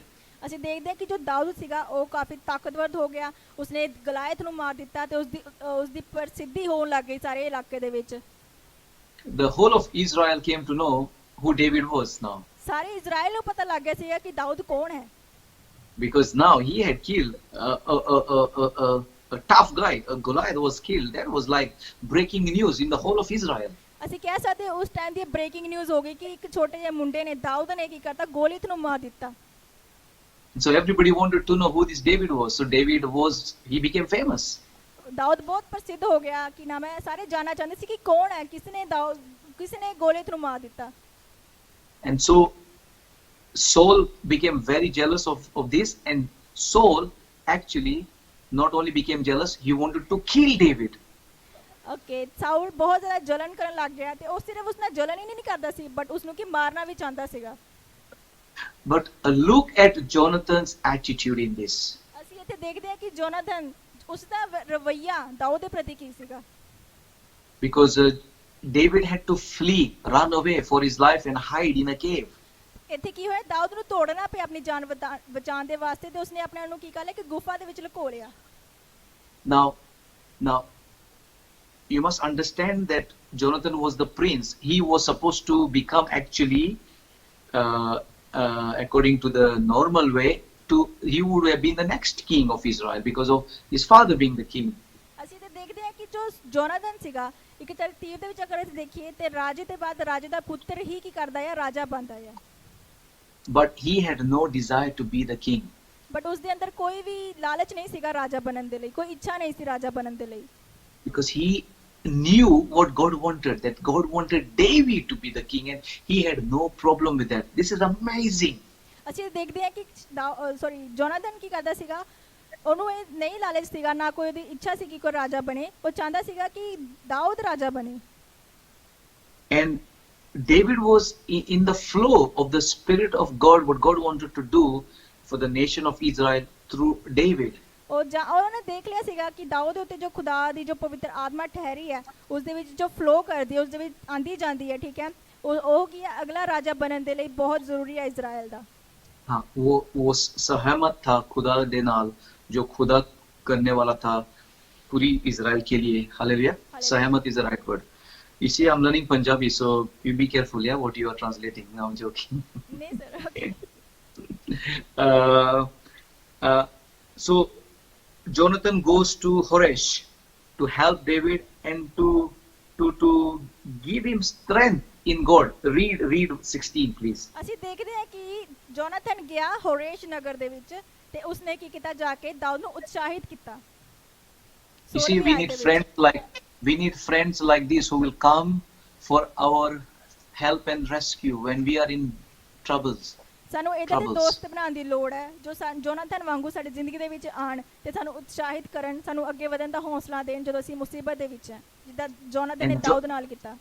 ਅਸੀਂ ਦੇਖਦੇ ਹਾਂ ਕਿ ਜੋ ਦਾਊਦ ਸੀਗਾ ਉਹ ਕਾਫੀ ਤਾਕਤਵਰ ਹੋ ਗਿਆ, ਉਸਨੇ ਗਲਾਇਤ ਨੂੰ ਮਾਰ ਦਿੱਤਾ ਤੇ ਉਸਦੀ ਪ੍ਰਸਿੱਧੀ ਹੋਣ ਲੱਗ ਗਈ ਸਾਰੇ ਇਲਾਕੇ ਦੇ ਵਿੱਚ। The whole of Israel came to know who David was now. ਸਾਰੇ ਇਜ਼ਰਾਈਲ ਨੂੰ ਪਤਾ ਲੱਗ ਗਿਆ ਸੀਗਾ ਕਿ ਦਾਊਦ ਕੌਣ ਹੈ। Because now he had killed a tough guy. A Goliath was killed. That was like breaking news in the whole of Israel. ਅਸੀਂ ਕਹਿ ਸਕਦੇ ਉਸ ਟਾਈਮ ਦੀ ਬ੍ਰੇਕਿੰਗ ਨਿਊਜ਼ ਹੋ ਗਈ ਕਿ ਇੱਕ ਛੋਟੇ ਜਿਹੇ ਮੁੰਡੇ ਨੇ ਦਾਊਦ ਨੇ ਕੀ ਕਰਤਾ, ਗੋਲੀਅਤ ਨੂੰ ਮਾਰ ਦਿੱਤਾ। So everybody wanted to know who this David was. So he became famous. Dawood ਬਹੁਤ ਪ੍ਰਸਿੱਧ ਹੋ ਗਿਆ ਕਿ ਨਾਮ ਹੈ, ਸਾਰੇ ਜਾਣਨਾ ਚਾਹੁੰਦੇ ਸੀ ਕਿ ਕੌਣ ਹੈ, ਕਿਸ ਨੇ ਗੋਲੀਅਤ ਨੂੰ ਮਾਰ ਦਿੱਤਾ। And so Saul became very jealous of this, and Saul actually not only became jealous, he wanted to kill David. Okay, soul ਬਹੁਤ ਜ਼ਿਆਦਾ ਜਲਨ ਕਰਨ ਲੱਗ ਗਿਆ ਤੇ ਉਹ ਸਿਰਫ ਉਸ ਨਾਲ ਜਲਨ ਹੀ ਨਹੀਂ ਕਰਦਾ ਸੀ, ਬਟ ਉਸ ਨੂੰ ਕੀ ਮਾਰਨਾ ਵੀ ਚਾਹੁੰਦਾ ਸੀਗਾ। But look at Jonathan's attitude in this. ਅਸੀਂ ਇੱਥੇ ਦੇਖਦੇ ਹਾਂ ਕਿ ਜੋਨਾਥਨ ਉਸ ਦਾ ਰਵੱਈਆ ਦਾਊਦ ਦੇ ਪ੍ਰਤੀ ਕੀ ਸੀਗਾ। Because David had to flee, run away for his life and hide in a cave. ਇੱਥੇ ਕੀ ਹੋਇਆ, ਦਾਊਦ ਨੂੰ ਤੋੜਨਾ ਪਿਆ ਆਪਣੀ ਜਾਨ ਬਚਾਉਣ ਦੇ ਵਾਸਤੇ ਤੇ ਉਸਨੇ ਆਪਣੇ ਆਪ ਨੂੰ ਕੀ ਕਰ ਲਿਆ ਕਿ ਗੁਫਾ ਦੇ ਵਿੱਚ ਲੁਕੋ ਲਿਆ। Now you must understand that Jonathan was the prince. He was supposed to become actually according to the normal way, he would have been the next king of Israel because of his father being the king. ਅਸੀਂ ਤੇ ਦੇਖਦੇ ਹਾਂ ਕਿ ਜੋ Jonathan ਸੀਗਾ, ਇੱਕ ਤਰਤੀਬ ਦੇ ਵਿੱਚ ਅਗਰ ਅਸੀਂ ਦੇਖੀਏ ਤੇ ਰਾਜੇ ਦੇ ਬਾਅਦ ਰਾਜੇ ਦਾ ਪੁੱਤਰ ਹੀ ਕੀ ਕਰਦਾ ਹੈ, ਰਾਜਾ ਬਣਦਾ ਹੈ। But he had no desire to be the king. But ਉਸ ਦੇ ਅੰਦਰ ਕੋਈ ਵੀ ਲਾਲਚ ਨਹੀਂ ਸੀਗਾ ਰਾਜਾ ਬਣਨ ਦੇ ਲਈ, ਕੋਈ ਇੱਛਾ ਨਹੀਂ ਸੀ ਰਾਜਾ ਬਣਨ ਦੇ ਲਈ। Because he knew what God wanted, that God wanted David to be the king, and he had no problem with that. This is amazing. ਅਸੀਂ ਦੇਖਦੇ ਹਾਂ ਕਿ ਜੋਨਾਥਨ ਕੀ ਕਰਦਾ ਸੀਗਾ, ਉਹਨੂੰ ਇਹ ਨਹੀਂ ਲਾਲਚ ਸੀਗਾ, ਨਾ ਕੋਈ ਉਹਦੀ ਇੱਛਾ ਸੀ ਕਿ ਕੋਈ ਰਾਜਾ ਬਣੇ, ਉਹ ਚਾਹੁੰਦਾ ਸੀਗਾ ਕਿ ਦਾਊਦ ਰਾਜਾ ਬਣੇ। And David was in the flow of the Spirit of God, what God wanted to do for the nation of Israel through David. ਉਹਨਾਂ ਨੇ ਦੇਖ ਲਿਆ ਸੀਗਾ ਕਿ ਦਾਊਦ ਉੱਤੇ ਜੋ ਖੁਦਾ ਦੀ ਜੋ ਪਵਿੱਤਰ ਆਤਮਾ ਠਹਿਰੀ ਹੈ, ਉਸ ਦੇ ਵਿੱਚ ਜੋ ਫਲੋ ਕਰਦੀ ਹੈ, ਉਸ ਦੇ ਵਿੱਚ ਆਂਦੀ ਜਾਂਦੀ ਹੈ, ਠੀਕ ਹੈ, ਉਹ ਕੀ ਹੈ, ਅਗਲਾ ਰਾਜਾ ਬਣਨ ਦੇ ਲਈ ਬਹੁਤ ਜ਼ਰੂਰੀ ਹੈ ਇਜ਼ਰਾइल ਦਾ। हाँ, वो सहमत था खुदा दे नाल, जो खुदा करने वाला था पूरी इजराइल के लिए। हालेलुया। सहमत इज द राइट वर्ड। इसी I'm learning Punjabi, so you be careful, yeah, what you are translating. Now I'm joking. नहीं sir, okay. So Jonathan goes to Horesh to help David and to give him strength in God. Read 16 please. ਅਸੀਂ ਦੇਖਦੇ ਹਾਂ ਕਿ Jonathan ਗਿਆ ਹੋਰੇਸ਼ ਨਗਰ ਦੇ ਵਿੱਚ ਤੇ ਉਸਨੇ ਕੀ ਕੀਤਾ, ਜਾ ਕੇ ਦਾਊਦ ਨੂੰ ਉਤਸ਼ਾਹਿਤ ਕੀਤਾ। You see, we need friends like this who will come for our help and rescue when we are in troubles. ਸਾਨੂੰ ਇਹਦੇ ਦੇ ਦੋਸਤ ਬਣਾਉਣ ਦੀ ਲੋੜ ਹੈ ਜੋ ਜੋਨਾਥਨ ਵਾਂਗੂ ਸਾਡੀ ਜ਼ਿੰਦਗੀ ਦੇ ਵਿੱਚ ਆਣ ਤੇ ਸਾਨੂੰ ਉਤਸ਼ਾਹਿਤ ਕਰਨ, ਸਾਨੂੰ ਅੱਗੇ ਵਧਣ ਦਾ ਹੌਸਲਾ ਦੇਣ ਜਦੋਂ ਅਸੀਂ ਮੁਸੀਬਤ ਦੇ ਵਿੱਚ ਹਾਂ, ਜਿੱਦਾਂ ਜੋਨਾਥਨ ਨੇ ਦਾਊਦ ਨਾਲ ਕੀਤਾ।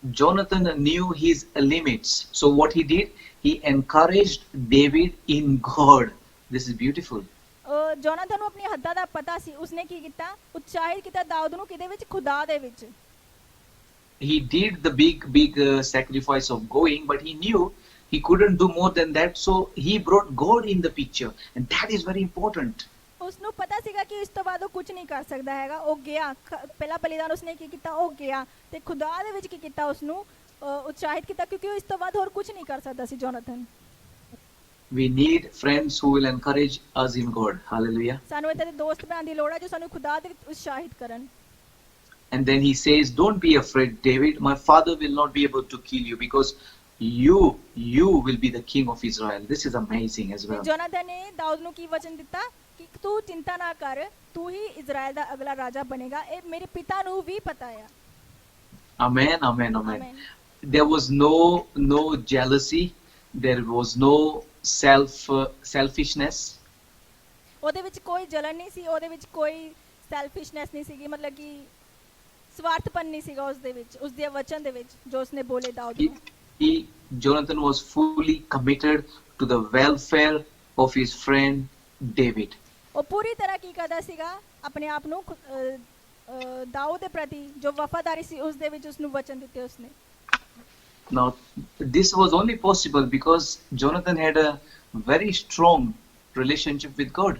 Jonathan knew his limits, so what he did, he encouraged David in God. This is beautiful. Jonathan ਨੂੰ ਆਪਣੀ ਹੱਦਾਂ ਦਾ ਪਤਾ ਸੀ, ਉਸਨੇ ਕੀ ਕੀਤਾ, ਉਤਸ਼ਾਹਿਤ ਕੀਤਾ ਦਾਊਦ ਨੂੰ ਕਿਹਦੇ ਵਿੱਚ, ਖੁਦਾ ਦੇ ਵਿੱਚ। He did the big sacrifice of going, but he knew he couldn't do more than that, so he brought God in the picture, and that is very important. ਉਸਨੂੰ ਪਤਾ ਸੀਗਾ ਕਿ ਇਸ ਤੋਂ ਬਾਅਦ ਉਹ ਕੁਝ ਨਹੀਂ ਕਰ ਸਕਦਾ ਹੈਗਾ, ਉਹ ਗਿਆ, ਪਹਿਲਾ ਬਲੀਦਾਨ ਉਸਨੇ ਕੀ ਕੀਤਾ, ਉਹ ਗਿਆ ਤੇ ਖੁਦਾ ਦੇ ਵਿੱਚ ਕੀ ਕੀਤਾ, ਉਸਨੂੰ ਉਤਸ਼ਾਹਿਤ ਕੀਤਾ, ਕਿਉਂਕਿ ਉਹ ਇਸ ਤੋਂ ਬਾਅਦ ਹੋਰ ਕੁਝ ਨਹੀਂ ਕਰ ਸਕਦਾ ਸੀ Jonathan. We need friends who will encourage us in God. Hallelujah. ਸਾਨੂੰ ਇਹਦੇ ਦੋਸਤ ਬਣਾਉਣ ਦੀ ਲੋੜ ਹੈ ਜੋ ਸਾਨੂੰ ਖੁਦਾ ਦੇ ਵਿੱਚ ਉਤਸ਼ਾਹਿਤ ਕਰਨ। And then he says, don't be afraid, David, my father will not be able to kill you because you will be the king of Israel. This is amazing as well. Jonathan ਨੇ ਦਾਊਦ ਨੂੰ ਕੀ ਵਚਨ ਦਿੱਤਾ ਕਿ ਤੂੰ ਚਿੰਤਾ ਨਾ ਕਰ, ਤੂੰ ਹੀ ਇਜ਼ਰਾइल ਦਾ ਅਗਲਾ ਰਾਜਾ ਬਣੇਗਾ, ਇਹ ਮੇਰੇ ਪਿਤਾ ਨੂੰ ਵੀ ਪਤਾ ਹੈ। Amen, amen, amen. There was no jealousy, there was no selfishness. ਉਹਦੇ ਵਿੱਚ ਕੋਈ ਜਲਨ ਨਹੀਂ ਸੀ, ਉਹਦੇ ਵਿੱਚ ਕੋਈ ਸੈਲਫਿਸ਼ਨੈਸ ਨਹੀਂ ਸੀਗੀ, ਮਤਲਬ ਕਿ ਸਵਾਰਥਪਨ ਨਹੀਂ ਸੀਗਾ ਉਸ ਦੇ ਵਿੱਚ, ਉਸ ਦੇ ਵਚਨ ਦੇ ਵਿੱਚ ਜੋ ਉਸਨੇ ਬੋਲੇ ਦਾਊਦ ਨੂੰ। Jonathan was fully committed to the welfare of his friend David. ਉਹ ਪੂਰੀ ਤਰ੍ਹਾਂ ਕੀ ਕਰਦਾ ਸੀਗਾ, ਆਪਣੇ ਆਪ ਨੂੰ ਦਾਊਦ ਦੇ ਪ੍ਰਤੀ ਜੋ ਵਫਾਦਾਰੀ ਸੀ ਉਸ ਦੇ ਵਿੱਚ ਉਸਨੂੰ ਵਚਨ ਦਿੱਤੇ ਉਸਨੇ। Now this was only possible because Jonathan had a very strong relationship with God.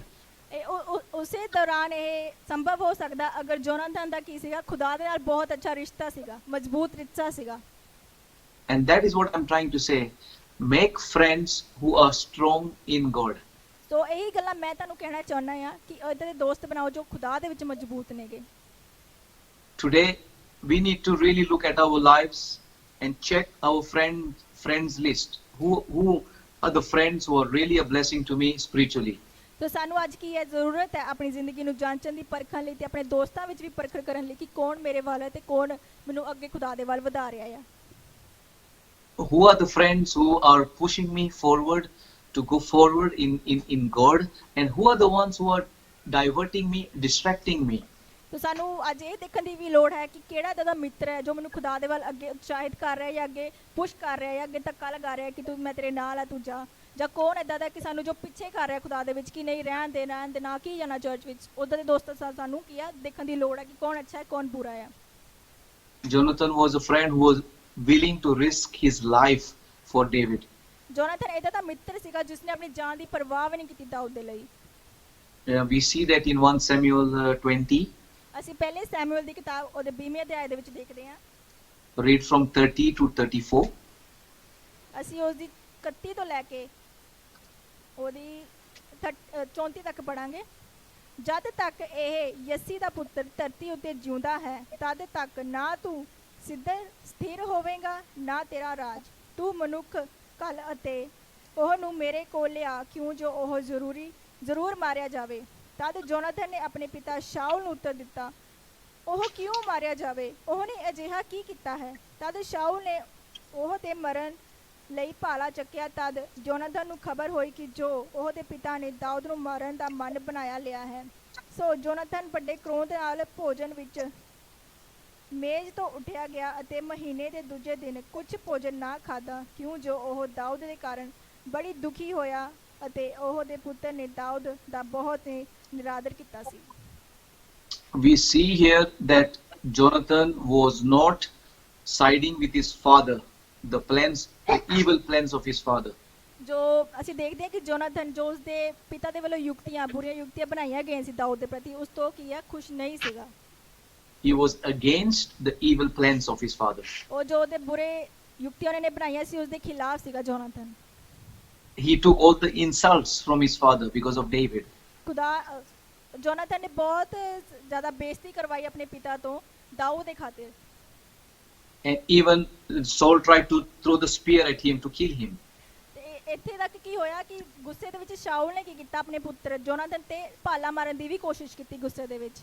ਉਸੇ ਦੌਰਾਨ ਇਹ ਸੰਭਵ ਹੋ ਸਕਦਾ ਅਗਰ ਜੋਨਾਥਨ ਦਾ ਕੀ ਸੀਗਾ, ਖੁਦਾ ਦੇ ਨਾਲ ਬਹੁਤ ਅੱਛਾ ਰਿਸ਼ਤਾ ਸੀਗਾ, ਮਜ਼ਬੂਤ ਰਿਸ਼ਤਾ ਸੀਗਾ। And that is what I'm trying to say. Make friends who are strong in God. So ਇਹੀ ਗੱਲਾਂ ਮੈਂ ਤੁਹਾਨੂੰ ਕਹਿਣਾ ਚਾਹੁੰਦਾ ਹਾਂ ਕਿ ਇਹਦੇ ਦੋਸਤ ਬਣਾਓ ਜੋ ਖੁਦਾ ਦੇ ਵਿੱਚ ਮਜ਼ਬੂਤ ਨੇਗੇ। Today we need to really look at our lives and check our friends list. Who are the friends who are really a blessing to me spiritually? तो ਸਾਨੂੰ ਅੱਜ ਕੀ ਹੈ, ਜ਼ਰੂਰਤ ਹੈ ਆਪਣੀ ਜ਼ਿੰਦਗੀ ਨੂੰ ਜਾਂਚਣ ਦੀ, ਪਰਖਣ ਲਈ ਤੇ ਆਪਣੇ ਦੋਸਤਾਂ ਵਿੱਚ ਵੀ ਪਰਖ ਕਰਨ ਲਈ ਕਿ ਕੌਣ ਮੇਰੇ ਵੱਲ ਹੈ ਤੇ ਕੌਣ ਮੈਨੂੰ ਅੱਗੇ ਖੁਦਾ ਦੇ ਵੱਲ ਵਧਾ ਰਿਹਾ ਹੈ। Who are the friends who are pushing me forward to go forward in God, and who are the ones who are diverting me, distracting me? तो ਸਾਨੂੰ ਅੱਜ ਇਹ ਦੇਖਣ ਦੀ ਵੀ ਲੋੜ ਹੈ ਕਿ ਕਿਹੜਾ ਦਾ ਮਿੱਤਰ ਹੈ ਜੋ ਮੈਨੂੰ ਖੁਦਾ ਦੇ ਵੱਲ ਅੱਗੇ ਉਤਸ਼ਾਹਿਤ ਕਰ ਰਿਹਾ ਹੈ ਜਾਂ ਅੱਗੇ ਪੁਸ਼ ਕਰ ਰਿਹਾ ਹੈ ਜਾਂ ਅੱਗੇ ਧੱਕਾ ਲਗਾ ਰਿਹਾ ਹੈ ਕਿ ਤੂੰ ਮੈਂ ਤੇਰੇ ਨਾਲ ਆ, ਤੂੰ ਜਾ, ਜਾਂ ਕੌਣ ਏਦਾਂ ਦਾ ਕਿ ਸਾਨੂੰ ਜੋ ਪਿੱਛੇ ਕਰ ਰਿਹਾ ਖੁਦਾ ਦੇ ਵਿੱਚ ਕਿ ਨਹੀਂ ਰਹਿਣ ਦੇ ਨਾ ਕੀ ਜਾਣਾ ਚਰਚ ਵਿੱਚ, ਉੱਦਾਂ ਦੇ ਦੋਸਤ ਸਾਨੂੰ ਕੀ ਆ ਦੇਖਣ ਦੀ ਲੋੜ ਹੈ ਕਿ ਕੌਣ ਅੱਛਾ ਹੈ ਕੌਣ ਬੁਰਾ ਹੈ। Jonathan was a friend who was willing to risk his life for David. Jonathan ਏਦਾਂ ਦਾ ਮਿੱਤਰ ਸੀਗਾ ਜਿਸਨੇ ਆਪਣੀ ਜਾਨ ਦੀ ਪਰਵਾਹ ਵੀ ਨਹੀਂ ਕੀਤੀ ਦਾਊਦ ਦੇ ਲਈ। We see that in 1 Samuel 20. ਅਸੀਂ ਪਹਿਲੇ ਸੈਮੂਅਲ ਦੀ ਕਿਤਾਬ ਉਹਦੇ 20ਵੇਂ ਅਧਿਆਇ ਦੇ ਵਿੱਚ ਦੇਖਦੇ ਹਾਂ। Read from 30 to 34. ਅਸੀਂ ਉਸ ਦੀ 31 ਤੋਂ ਲੈ ਕੇ ਉਹਦੀ 34 ਤੱਕ ਪੜਾਂਗੇ। ਜਦ ਤੱਕ ਇਹ ਯੱਸੀ ਦਾ ਪੁੱਤਰ ਧਰਤੀ ਉੱਤੇ ਜਿਉਂਦਾ ਹੈ ਤਦ ਤੱਕ ਨਾ ਤੂੰ ਸਥਿਰ ਹੋਵੇਗਾ ਨਾ ਤੇਰਾ ਰਾਜ। ਤੂੰ ਮਨੁੱਖ ਘੱਲ ਅਤੇ ਉਹਨੂੰ ਮੇਰੇ ਕੋਲ ਲਿਆ ਕਿਉਂ ਜੋ ਉਹ ਜ਼ਰੂਰ ਮਾਰਿਆ ਜਾਵੇ। ਤਦ ਜੋਨਾਥਨ ਨੇ ਆਪਣੇ ਪਿਤਾ ਸ਼ਾਊਲ ਨੂੰ ਉੱਤਰ ਦਿੱਤਾ, ਉਹ ਕਿਉਂ ਮਾਰਿਆ ਜਾਵੇ? ਉਹਨੇ ਅਜਿਹਾ ਕੀ ਕੀਤਾ ਹੈ? ਤਦ ਸ਼ਾਊਲ ਨੇ ਉਹ ਤੇ ਮਰਨ ਲਈ ਭਾਲਾ ਚੱਕਿਆ। ਤਦ ਜੋਨਾਥਨ ਨੂੰ ਖਬਰ ਹੋਈ ਕਿ ਜੋ ਉਹਦੇ ਪਿਤਾ ਨੇ ਦਾਊਦ ਨੂੰ ਮਾਰਨ ਦਾ ਮਨ ਬਣਾਇਆ ਲਿਆ ਹੈ। ਸੋ ਜੋਨਾਥਨ ਵੱਡੇ ਕ੍ਰੋਧ ਨਾਲ ਭੋਜਨ ਵਿੱਚ ਮੇਜ਼ ਤੋਂ ਉੱਠਿਆ ਗਿਆ ਅਤੇ ਮਹੀਨੇ ਦੇ ਦੂਜੇ ਦਿਨ ਕੁਝ ਭੋਜਨ ਨਾ ਖਾਧਾ ਕਿਉਂ ਜੋ ਉਹ ਦਾਊਦ ਦੇ ਕਾਰਨ ਬੜੀ ਦੁਖੀ ਹੋਇਆ ਅਤੇ ਉਹਦੇ ਪੁੱਤਰ ਨੇ ਦਾਊਦ ਦਾ ਬਹੁਤ ਹੀ ਨਿਰਾਦਰ ਕੀਤਾ ਸੀ। We see here that Jonathan was not siding with his father, the evil plans of his father. ਜੋ ਅਸੀਂ ਦੇਖਦੇ ਹਾਂ ਕਿ ਜੋਨਾਥਨ ਜੋ ਉਸਦੇ ਪਿਤਾ ਦੇ ਵੱਲੋਂ ਬੁਰੀਆਂ ਯੁਕਤੀਆਂ ਬਣਾਈਆਂ ਗਈਆਂ ਸੀ ਦਾਊਦ ਦੇ ਪ੍ਰਤੀ, ਉਸ ਤੋਂ ਕੀ ਹੈ ਖੁਸ਼ ਨਹੀਂ ਸੀਗਾ। He was against the evil plans of his father. ਉਹ ਜੋ ਉਹਦੇ ਬੁਰੇ ਯੁਕਤੀਆਂ ਉਹਨੇ ਬਣਾਈਆਂ ਸੀ ਉਸ ਦੇ ਖਿਲਾਫ ਸੀਗਾ Jonathan. He took all the insults from his father because of David. Jonathan ਨੇ ਬਹੁਤ ਜ਼ਿਆਦਾ ਬੇਇੱਜ਼ਤੀ ਕਰਵਾਈ ਆਪਣੇ ਪਿਤਾ ਤੋਂ ਦਾਊਦ ਦੇ ਖਾਤਰ। And even Saul tried to throw the spear at him to kill him. ਤੇ ਇੱਥੇ ਤੱਕ ਕੀ ਹੋਇਆ ਕਿ ਗੁੱਸੇ ਦੇ ਵਿੱਚ ਸ਼ਾਊਲ ਨੇ ਕੀ ਕੀਤਾ, ਆਪਣੇ ਪੁੱਤਰ ਜੋਨਾਥਨ ਤੇ ਭਾਲਾ ਮਾਰਨ ਦੀ ਵੀ ਕੋਸ਼ਿਸ਼ ਕੀਤੀ ਗੁੱਸੇ ਦੇ ਵਿੱਚ।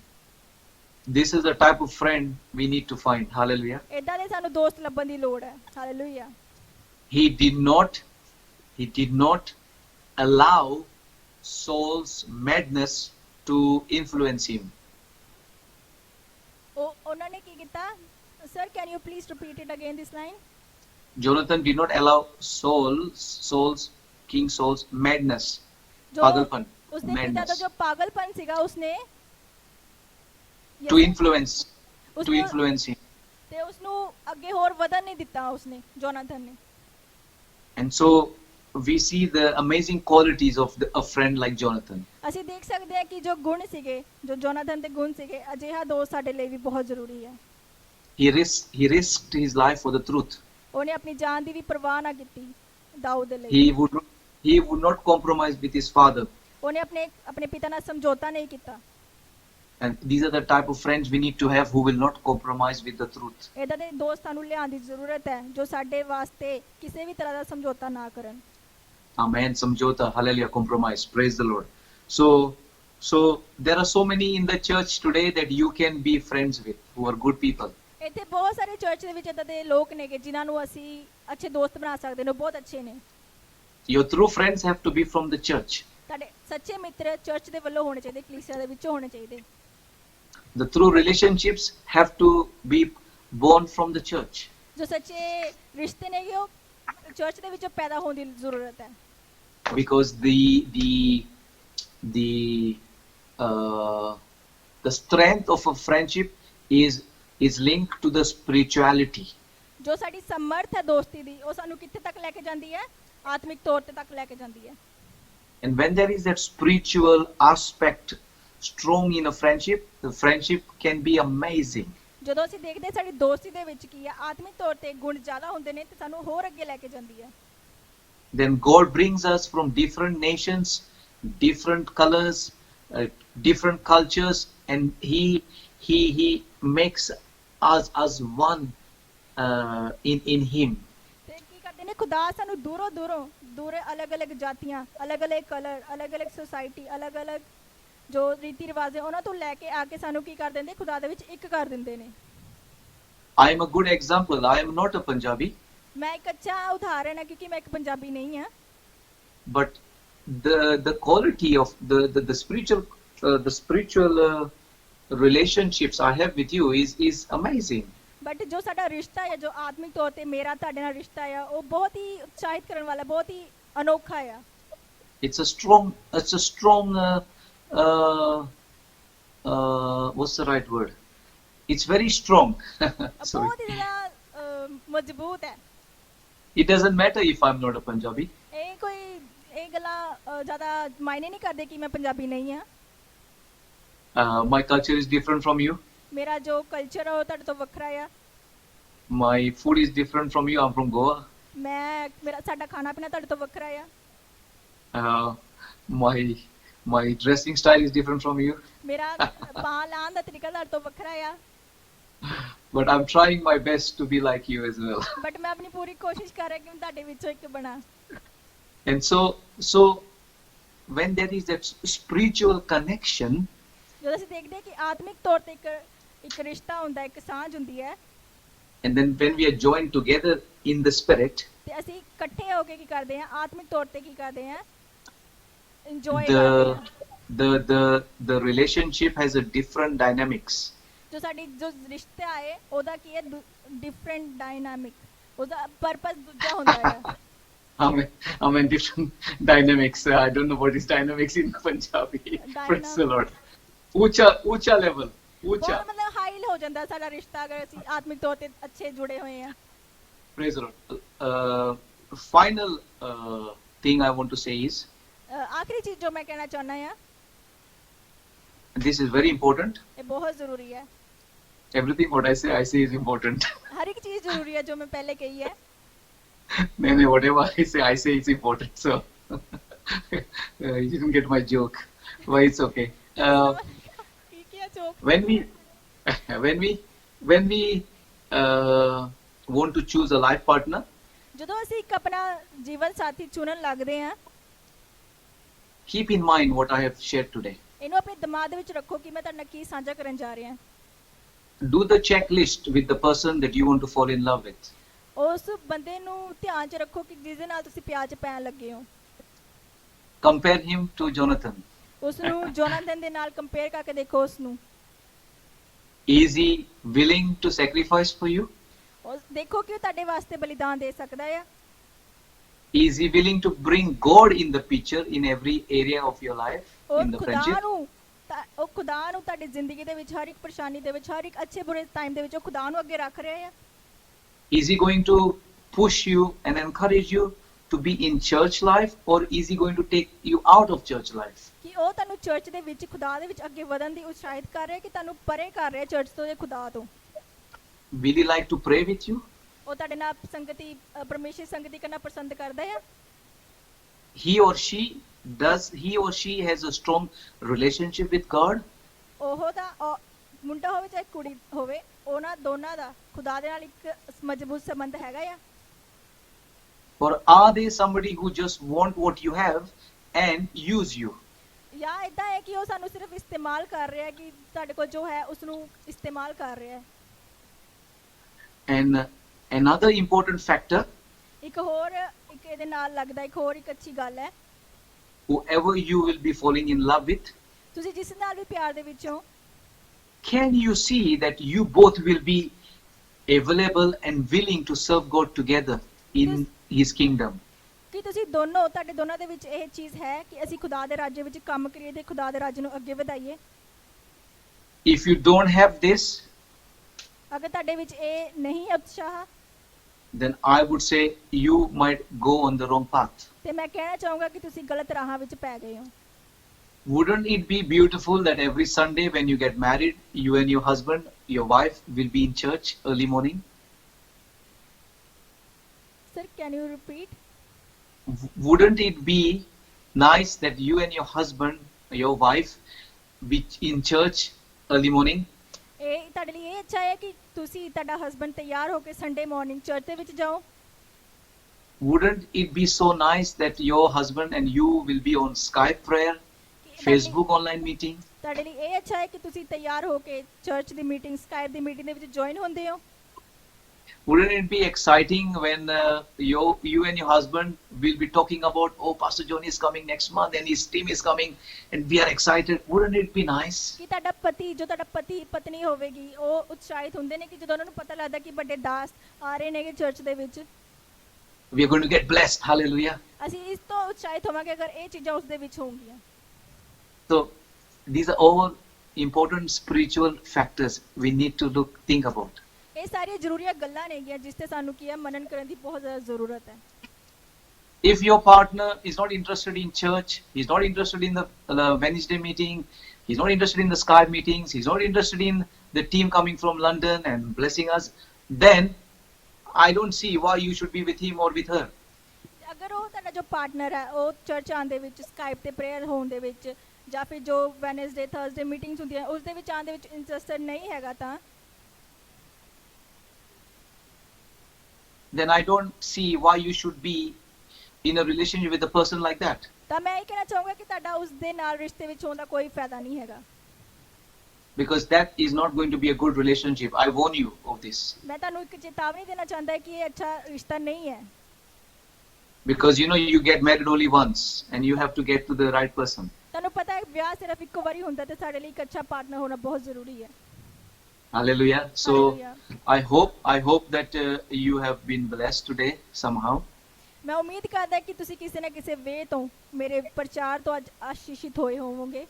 This is the type of friend we need to find. Hallelujah. ਏਦਾਂ ਦੇ ਸਾਨੂੰ ਦੋਸਤ ਲੱਭਣ ਦੀ ਲੋੜ ਹੈ। Hallelujah. He did not allow Saul's madness to influence him. ਉਹਨਾਂ ਨੇ ਕੀ ਕੀਤਾ? Sir, can you please repeat it again, this line? Jonathan did not allow King Saul's madness. पागलपन, ਉਸਦੇ ਪਿਤਾ ਦਾ ਜੋ ਪਾਗਲਪਨ ਸੀਗਾ ਉਸਨੇ to influence him. ਤੇ ਉਸਨੂੰ ਅੱਗੇ ਹੋਰ ਵਧਣ ਨਹੀਂ ਦਿੱਤਾ ਉਸਨੇ, ਜੋਨਾਥਨ ਨੇ। And so we see the amazing qualities of a friend like Jonathan. ਅਸੀਂ ਦੇਖ ਸਕਦੇ ਹਾਂ ਕਿ ਜੋ ਗੁਣ ਸੀਗੇ, ਜੋ ਜੋਨਾਥਨ ਦੇ ਗੁਣ ਸੀਗੇ, ਅਜਿਹਾ ਦੋਸਤ ਸਾਡੇ ਲਈ ਵੀ ਬਹੁਤ ਜ਼ਰੂਰੀ ਹੈ। He risked his life for the truth. ਉਹਨੇ ਆਪਣੀ ਜਾਨ ਦੀ ਵੀ ਪਰਵਾਹ ਨਾ ਕੀਤੀ ਦਾਊਦ ਦੇ ਲਈ। He would not compromise with his father. ਉਹਨੇ ਆਪਣੇ ਪਿਤਾ ਨਾਲ ਸਮਝੌਤਾ ਨਹੀਂ ਕੀਤਾ। And these are the type of friends we need to have who will not compromise with the truth. ਏਦਾਂ ਦੇ ਦੋਸਤਾਂ ਨੂੰ ਲਿਆਉਣ ਦੀ ਜ਼ਰੂਰਤ ਹੈ ਜੋ ਸਾਡੇ ਵਾਸਤੇ ਕਿਸੇ ਵੀ ਤਰ੍ਹਾਂ ਦਾ ਸਮਝੌਤਾ ਨਾ ਕਰਨ। Amen. Samjhota, hallelujah, compromise. Praise the Lord. So there are so many in the church today that you can be friends with, who are good people. ਇੱਥੇ ਬਹੁਤ ਸਾਰੇ ਚਰਚ ਦੇ ਵਿੱਚ ਏਦਾਂ ਦੇ ਲੋਕ ਨੇਗੇ ਜਿਨ੍ਹਾਂ ਨੂੰ ਅਸੀਂ ਅੱਛੇ ਦੋਸਤ ਬਣਾ ਸਕਦੇ ਨੇ, ਬਹੁਤ ਅੱਛੇ ਨੇ। Your true friends have to be from the church. ਤੁਹਾਡੇ ਸੱਚੇ ਮਿੱਤਰ ਚਰਚ ਦੇ ਵੱਲੋਂ ਹੋਣੇ ਚਾਹੀਦੇ, ਕਲੀਸਿਆ ਦੇ ਵਿੱਚੋਂ ਹੋਣੇ ਚਾਹੀਦੇ। The true relationships have to be born from the church. ਜੋ ਸੱਚੇ ਰਿਸ਼ਤੇ ਨੇ ਉਹ ਚਰਚ ਦੇ ਵਿੱਚੋਂ ਪੈਦਾ ਹੋਣ ਦੀ ਜ਼ਰੂਰਤ ਹੈ। Because the strength of a friendship is linked to the spirituality. ਜੋ ਸਾਡੀ ਸਮਰਥ ਹੈ ਦੋਸਤੀ ਦੀ, ਉਹ ਸਾਨੂੰ ਕਿੱਥੇ ਤੱਕ ਲੈ ਕੇ ਜਾਂਦੀ ਹੈ? ਆਤਮਿਕ ਤੌਰ ਤੇ ਤੱਕ ਲੈ ਕੇ ਜਾਂਦੀ ਹੈ। And when there is that spiritual aspect strong in a friendship, the friendship can be amazing. ਜਦੋਂ ਅਸੀਂ ਦੇਖਦੇ ਸਾਡੀ ਦੋਸਤੀ ਦੇ ਵਿੱਚ ਕੀ ਹੈ, ਆਤਮਿਕ ਤੌਰ ਤੇ ਗੁਣ ਜ਼ਿਆਦਾ ਹੁੰਦੇ ਨੇ ਤੇ ਸਾਨੂੰ ਹੋਰ ਅੱਗੇ ਲੈ ਕੇ ਜਾਂਦੀ ਹੈ। Then God brings us from different nations, different colors, different cultures, and He makes us as one in Him. ਤੇ ਕੀ ਕਰਦੇ ਨੇ ਖੁਦਾ ਸਾਨੂੰ ਦੂਰੇ ਅਲੱਗ-ਅਲੱਗ ਜਾਤੀਆਂ, ਅਲੱਗ-ਅਲੱਗ ਕਲਰ, ਅਲੱਗ-ਅਲੱਗ ਸੋਸਾਇਟੀ, ਅਲੱਗ-ਅਲੱਗ ਜੋ ਰੀਤੀ ਰਿਵਾਜ ਹੈ ਉਹਨਾਂ ਤੋਂ ਲੈ ਕੇ ਆ ਕੇ ਸਾਨੂੰ ਕੀ ਕਰ ਦਿੰਦੇ? ਖੁਦਾ ਦੇ ਵਿੱਚ ਇੱਕ ਕਰ ਦਿੰਦੇ ਨੇ। I am a good example. I am not a Punjabi. ਮੈਂ ਇੱਕ ਅੱਛਾ ਉਦਾਹਰਣ ਹਾਂ ਕਿਉਂਕਿ ਮੈਂ ਇੱਕ ਪੰਜਾਬੀ ਨਹੀਂ ਹਾਂ। But the quality of the spiritual relationships I have with you is amazing. But ਜੋ ਸਾਡਾ ਰਿਸ਼ਤਾ ਹੈ, ਜੋ ਆਤਮਿਕ ਤੌਰ ਤੇ ਮੇਰਾ ਤੁਹਾਡੇ ਨਾਲ ਰਿਸ਼ਤਾ ਹੈ, ਉਹ ਬਹੁਤ ਹੀ ਉਤਸ਼ਾਹਿਤ ਕਰਨ ਵਾਲਾ, ਬਹੁਤ ਹੀ ਅਨੋਖਾ ਹੈ। It's a strong what's the right word? It's very strong. Sorry. ਬਹੁਤ ਹੀ ਜ਼ਿਆਦਾ ਮਜ਼ਬੂਤ ਹੈ। It doesn't matter if I'm not a Punjabi. ਇਹ ਗੱਲਾਂ ਜ਼ਿਆਦਾ ਮਾਇਨੇ ਨਹੀਂ ਕਰਦੇ ਕਿ ਮੈਂ ਪੰਜਾਬੀ ਨਹੀਂ ਹਾਂ। My culture is different from you. ਮੇਰਾ ਜੋ ਕਲਚਰ ਹੈ ਉਹ ਤੁਹਾਡੇ ਤੋਂ ਵੱਖਰਾ ਆ। My food is different from you. I'm from Goa. ਮੇਰਾ ਸਾਡਾ ਖਾਣਾ ਪੀਣਾ ਤੁਹਾਡੇ ਤੋਂ ਵੱਖਰਾ ਆ। Uh, my my dressing style is different from you, ਮੇਰਾ ਪਾ ਲਾਉਣ ਦਾ ਤਰੀਕਾ ਤੁਹਾਡੇ ਤੋਂ ਵੱਖਰਾ ਆ। but I'm trying my best to be like you as well. But ਮੈਂ ਆਪਣੀ ਪੂਰੀ ਕੋਸ਼ਿਸ਼ ਕਰ ਰਿਹਾ ਕਿ ਮੈਂ ਤੁਹਾਡੇ ਵਿੱਚੋਂ ਇੱਕ ਬਣਾ। And so when there is that spiritual connection, ਜਦੋਂ ਅਸੀਂ ਦੇਖਦੇ ਹਾਂ ਕਿ ਆਤਮਿਕ ਤੌਰ ਤੇ ਇੱਕ ਰਿਸ਼ਤਾ ਹੁੰਦਾ, ਇੱਕ ਸਾਂਝ ਹੁੰਦੀ ਹੈ, and then when we are joined together in the spirit, ਤੇ ਅਸੀਂ ਇਕੱਠੇ ਹੋ ਕੇ ਕੀ ਕਰਦੇ ਹਾਂ, ਆਤਮਿਕ ਤੌਰ ਤੇ ਕੀ ਕਰਦੇ ਹਾਂ, ਇੰਜੋਏ ਕਰਦੇ ਹਾਂ। the relationship has a different dynamics. ਜੋ ਸਾਡੀ ਜੋ ਰਿਸ਼ਤਾ ਹੈ ਉਹਦਾ ਕੀ ਹੈ, ਡਿਫਰੈਂਟ ਡਾਇਨਾਮਿਕ, ਉਹਦਾ ਪਰਪਸ ਦੂਜਾ ਹੁੰਦਾ ਹੈ। I'm in different dynamics. I don't know what is dynamics in Punjabi. Praise the Lord. Ucha level. Ucha. ਬਹੁਤ ਮਤਲਬ ਹਾਈ ਹੋ ਜਾਂਦਾ ਸਾਡਾ ਰਿਸ਼ਤਾ ਅਗਰ ਅਸੀਂ ਆਤਮਿਕ ਤੌਰ ਤੇ ਅੱਛੇ ਜੁੜੇ ਹੋਏ ਆ। Praise the Lord. Final thing I want to say is, ਆਖਰੀ ਚੀਜ਼ ਜੋ ਮੈਂ ਕਹਿਣਾ ਚਾਹੁੰਦਾ ਆ, this is very important. ਇਹ ਬਹੁਤ ਜ਼ਰੂਰੀ ਹੈ। Everything what I say is important. ਹਰ ਇੱਕ ਚੀਜ਼ ਜ਼ਰੂਰੀ ਹੈ ਜੋ ਮੈਂ ਪਹਿਲੇ ਕਹੀ ਹੈ। No, whatever I say is important. So you didn't get my joke, but it's okay. ਕੀ ਹੈ ਜੋ When we want to choose a life partner, ਜਦੋਂ ਅਸੀਂ ਇੱਕ ਆਪਣਾ ਜੀਵਨ ਸਾਥੀ ਚੁਣਨ ਲੱਗਦੇ ਹਾਂ, keep in mind what I have shared today. ਇਹਨੂੰ ਆਪਣੇ ਦਿਮਾਗ ਦੇ ਵਿੱਚ ਰੱਖੋ ਕਿ ਮੈਂ ਤੁਹਾਡੇ ਨਾਲ ਕੀ ਸਾਂਝਾ ਕਰਨ ਜਾ ਰਿਹਾ ਹਾਂ। Do the checklist with the person that you want to fall in love with. ਉਸ ਬੰਦੇ ਨੂੰ ਧਿਆਨ 'ਚ ਰੱਖੋ ਕਿ ਜਿਸ ਦੇ ਨਾਲ ਤੁਸੀਂ ਪਿਆਰ 'ਚ ਪੈਣ ਲੱਗੇ ਹੋ। Compare him to Jonathan. ਉਸ ਨੂੰ ਜੋਨਾਥਨ ਦੇ ਨਾਲ ਕੰਪੇਅਰ ਕਰਕੇ ਦੇਖੋ ਉਸ ਨੂੰ। Is he willing to sacrifice for you? ਉਸ ਦੇਖੋ ਕਿ ਉਹ ਤੁਹਾਡੇ ਵਾਸਤੇ ਬਲੀਦਾਨ ਦੇ ਸਕਦਾ ਹੈ। Is he willing to bring God in the picture in every area of your life, in the friendship? ਉਹ ਖੁਦਾ ਨੂੰ ਤੁਹਾਡੀ ਜ਼ਿੰਦਗੀ ਦੇ ਵਿੱਚ ਹਰ ਇੱਕ ਪਰੇਸ਼ਾਨੀ ਦੇ ਵਿੱਚ, ਹਰ ਇੱਕ ਅੱਛੇ ਬੁਰੇ ਟਾਈਮ ਦੇ ਵਿੱਚ ਉਹ ਖੁਦਾ ਨੂੰ ਅੱਗੇ ਰੱਖ ਰਿਹਾ ਹੈ। Is he going to push you and encourage you to be in church life, or is he going to take you out of church life? ਕਿ ਉਹ ਤੁਹਾਨੂੰ ਚਰਚ ਦੇ ਵਿੱਚ ਖੁਦਾ ਦੇ ਵਿੱਚ ਅੱਗੇ ਵਧਣ ਦੀ ਉਤਸ਼ਾਹਿਤ ਕਰ ਰਿਹਾ, ਕਿ ਤੁਹਾਨੂੰ ਪਰੇ ਕਰ ਰਿਹਾ ਚਰਚ ਤੋਂ ਜਾਂ ਖੁਦਾ ਤੋਂ। Will he like to pray with you? ਉਹ ਤੁਹਾਡੇ ਨਾਲ ਸੰਗਤੀ, ਪਰਮੇਸ਼ਰ ਸੰਗਤੀ ਕਰਨਾ ਪਸੰਦ ਕਰਦਾ ਹੈ। He or she has a strong relationship with God? ਉਹ ਦਾ ਮੁੰਡਾ ਹੋਵੇ ਚਾਹੇ ਕੁੜੀ ਹੋਵੇ, ਉਹਨਾਂ ਦੋਨਾਂ ਦਾ ਖੁਦਾ ਦੇ ਨਾਲ ਇੱਕ ਮਜ਼ਬੂਤ ਸੰਬੰਧ ਹੈਗਾ ਆ। Or are they somebody who just want what you have and use you? ਜਾਂ ਇਦਾਂ ਹੈ ਕਿ ਉਹ ਸਾਨੂੰ ਸਿਰਫ ਇਸਤੇਮਾਲ ਕਰ ਰਿਹਾ, ਕਿ ਤੁਹਾਡੇ ਕੋਲ ਜੋ ਹੈ ਉਸ ਨੂੰ ਇਸਤੇਮਾਲ ਕਰ ਰਿਹਾ ਹੈ। And another important factor, ਇੱਕ ਹੋਰ ਇੱਕ ਇਹਦੇ ਨਾਲ ਲੱਗਦਾ, ਇੱਕ ਹੋਰ ਇੱਕ ਅੱਛੀ ਗੱਲ ਹੈ, whoever you will be falling in love with, ਤੁਸੀਂ ਜਿਸ ਨਾਲ ਵੀ ਪਿਆਰ ਦੇ ਵਿੱਚ ਹੋ, can you see that you both will be available and willing to serve God together in His kingdom? ਕਿ ਤੁਸੀਂ ਦੋਨੋਂ, ਤੁਹਾਡੇ ਦੋਨਾਂ ਦੇ ਵਿੱਚ ਇਹ ਚੀਜ਼ ਹੈ ਕਿ ਅਸੀਂ ਖੁਦਾ ਦੇ ਰਾਜ ਵਿੱਚ ਕੰਮ ਕਰੀਏ ਤੇ ਖੁਦਾ ਦੇ ਰਾਜ ਨੂੰ ਅੱਗੇ ਵਧਾਈਏ। If you don't have this, ਅਗਰ ਤੁਹਾਡੇ ਵਿੱਚ ਇਹ ਨਹੀਂ ਹੈ ਉਤਸ਼ਾਹ, then I would say you might go on the wrong path. ਤੇ ਮੈਂ ਕਹਿਣਾ ਚਾਹੂੰਗਾ ਕਿ ਤੁਸੀਂ ਗਲਤ ਰਾਹਾਂ ਵਿੱਚ ਪੈ ਗਏ ਹੋ। Wouldn't it be beautiful that every Sunday when you get married, you and your husband, your wife will be in church early morning? Sir, can you repeat? Wouldn't it be nice that you and your husband, your wife, be in church early morning? ਇਹ ਤੁਹਾਡੇ ਲਈ ਇਹ ਅੱਛਾ ਹੈ ਕਿ ਤੁਸੀਂ, ਤੁਹਾਡਾ husband ਤਿਆਰ ਹੋ ਕੇ ਸੰਡੇ ਮਾਰਨਿੰਗ ਚਰਚ ਦੇ ਵਿੱਚ ਜਾਓ। Wouldn't it be so nice that your husband and you will be on Skype prayer, Facebook online meeting? ਤੁਹਾਡੇ ਲਈ ਇਹ ਅੱਛਾ ਹੈ ਕਿ ਤੁਸੀਂ ਤਿਆਰ ਹੋ ਕੇ ਚਰਚ ਦੀ ਮੀਟਿੰਗ, ਸਕਾਈਪ ਦੀ ਮੀਟਿੰਗ ਦੇ ਵਿੱਚ ਜੁਆਇਨ ਹੁੰਦੇ ਹੋ। Wouldn't it be exciting when you and your husband will be talking about, oh, Pastor John is coming next month and his team is coming and we are excited? Wouldn't it be nice? ਕਿ ਤੁਹਾਡਾ ਪਤੀ, ਜੋ ਤੁਹਾਡਾ ਪਤੀ ਪਤਨੀ ਹੋਵੇਗੀ, ਉਹ ਉਤਸ਼ਾਹਿਤ ਹੁੰਦੇ ਨੇ ਕਿ ਜਦੋਂ ਉਹਨਾਂ ਨੂੰ ਪਤਾ ਲੱਗਦਾ ਕਿ ਵੱਡੇ ਦਾਸ ਆ ਰਹੇ ਨੇਗੇ ਚਰਚ ਦੇ ਵਿੱਚ, We are going to get blessed. Hallelujah. ਅਸੀਂ ਇਸ ਤੋਂ ਉਤਸ਼ਾਹਿਤ ਹੋਵਾਂਗੇ ਅਗਰ ਇਹ ਚੀਜ਼ਾਂ ਉਸ ਦੇ ਵਿੱਚ ਹੋਣਗੀਆਂ। So these are all important spiritual factors we need to think about. ਇਹ ਸਾਰੀਆਂ ਜ਼ਰੂਰੀਆਂ ਗੱਲਾਂ ਨੇਗੀਆਂ ਜਿਸ ਤੇ ਸਾਨੂੰ ਕੀ ਹੈ, ਮਨਨ ਕਰਨ ਦੀ ਬਹੁਤ ਜ਼ਿਆਦਾ ਜ਼ਰੂਰਤ ਹੈ। If your partner is not interested in church, he's not interested in the Wednesday meeting, he's not interested in the Skype meetings, he's not interested in the team coming from London and blessing us, then I don't see why you should be with him or with her. ਅਗਰ ਉਹ ਤੁਹਾਡਾ ਜੋ partner ਹੈ ਉਹ church ਆਉਣ ਦੇ ਵਿੱਚ Skype ਤੇ ਪ੍ਰੇਅਰ ਹੋਣ ਦੇ ਵਿੱਚ ਜਾਂ ਫਿਰ ਜੋ ਵੈਨਸਡੇ ਥਰਸਡੇ ਮੀਟਿੰਗਸ ਹੁੰਦੀਆਂ ਉਸ ਦੇ ਵਿੱਚ ਆਉਣ ਦੇ ਵਿੱਚ ਇੰਟਰਸਟਡ ਨਹੀਂ ਹੈਗਾ ਤਾਂ then I don't see why you should be in a relationship with a person like that. ਤਾਂ ਮੈਂ ਇਹ ਕਹਿਣਾ ਚਾਹੂੰਗਾ ਕਿ ਤੁਹਾਡਾ ਉਸ ਦੇ ਨਾਲ ਰਿਸ਼ਤੇ ਵਿੱਚ ਹੋਣ ਦਾ ਕੋਈ ਫਾਇਦਾ ਨਹੀਂ ਹੈਗਾ Because that is not going to be a good relationship. I warn you of this. ਮੈਂ ਤੁਹਾਨੂੰ ਇੱਕ ਚੇਤਾਵਨੀ ਦੇਣਾ ਚਾਹੁੰਦਾ ਕਿ ਇਹ ਅੱਛਾ ਰਿਸ਼ਤਾ ਨਹੀਂ ਹੈ Because you know you get married only once and you have to get to the right person. ਤੁਹਾਨੂੰ ਪਤਾ ਹੈ ਵਿਆਹ ਸਿਰਫ ਇੱਕੋ ਵਾਰੀ ਹੁੰਦਾ ਤੇ ਸਾਡੇ ਲਈ ਇੱਕ ਅੱਛਾ ਪਾਰਟਨਰ ਹੋਣਾ ਬਹੁਤ ਜ਼ਰੂਰੀ ਹੈ Hallelujah. So Hallelujah. I hope that you have been blessed today somehow. ਮੈਂ ਉਮੀਦ ਕਰਦਾ ਕਿ ਤੁਸੀਂ ਕਿਸੇ ਨਾ ਕਿਸੇ ਵੇ ਤੋਂ ਮੇਰੇ ਪ੍ਰਚਾਰ ਤੋਂ ਅੱਜ ਆਸ਼ੀਸ਼ਿਤ ਹੋਏ ਹੋਵੋਗੇ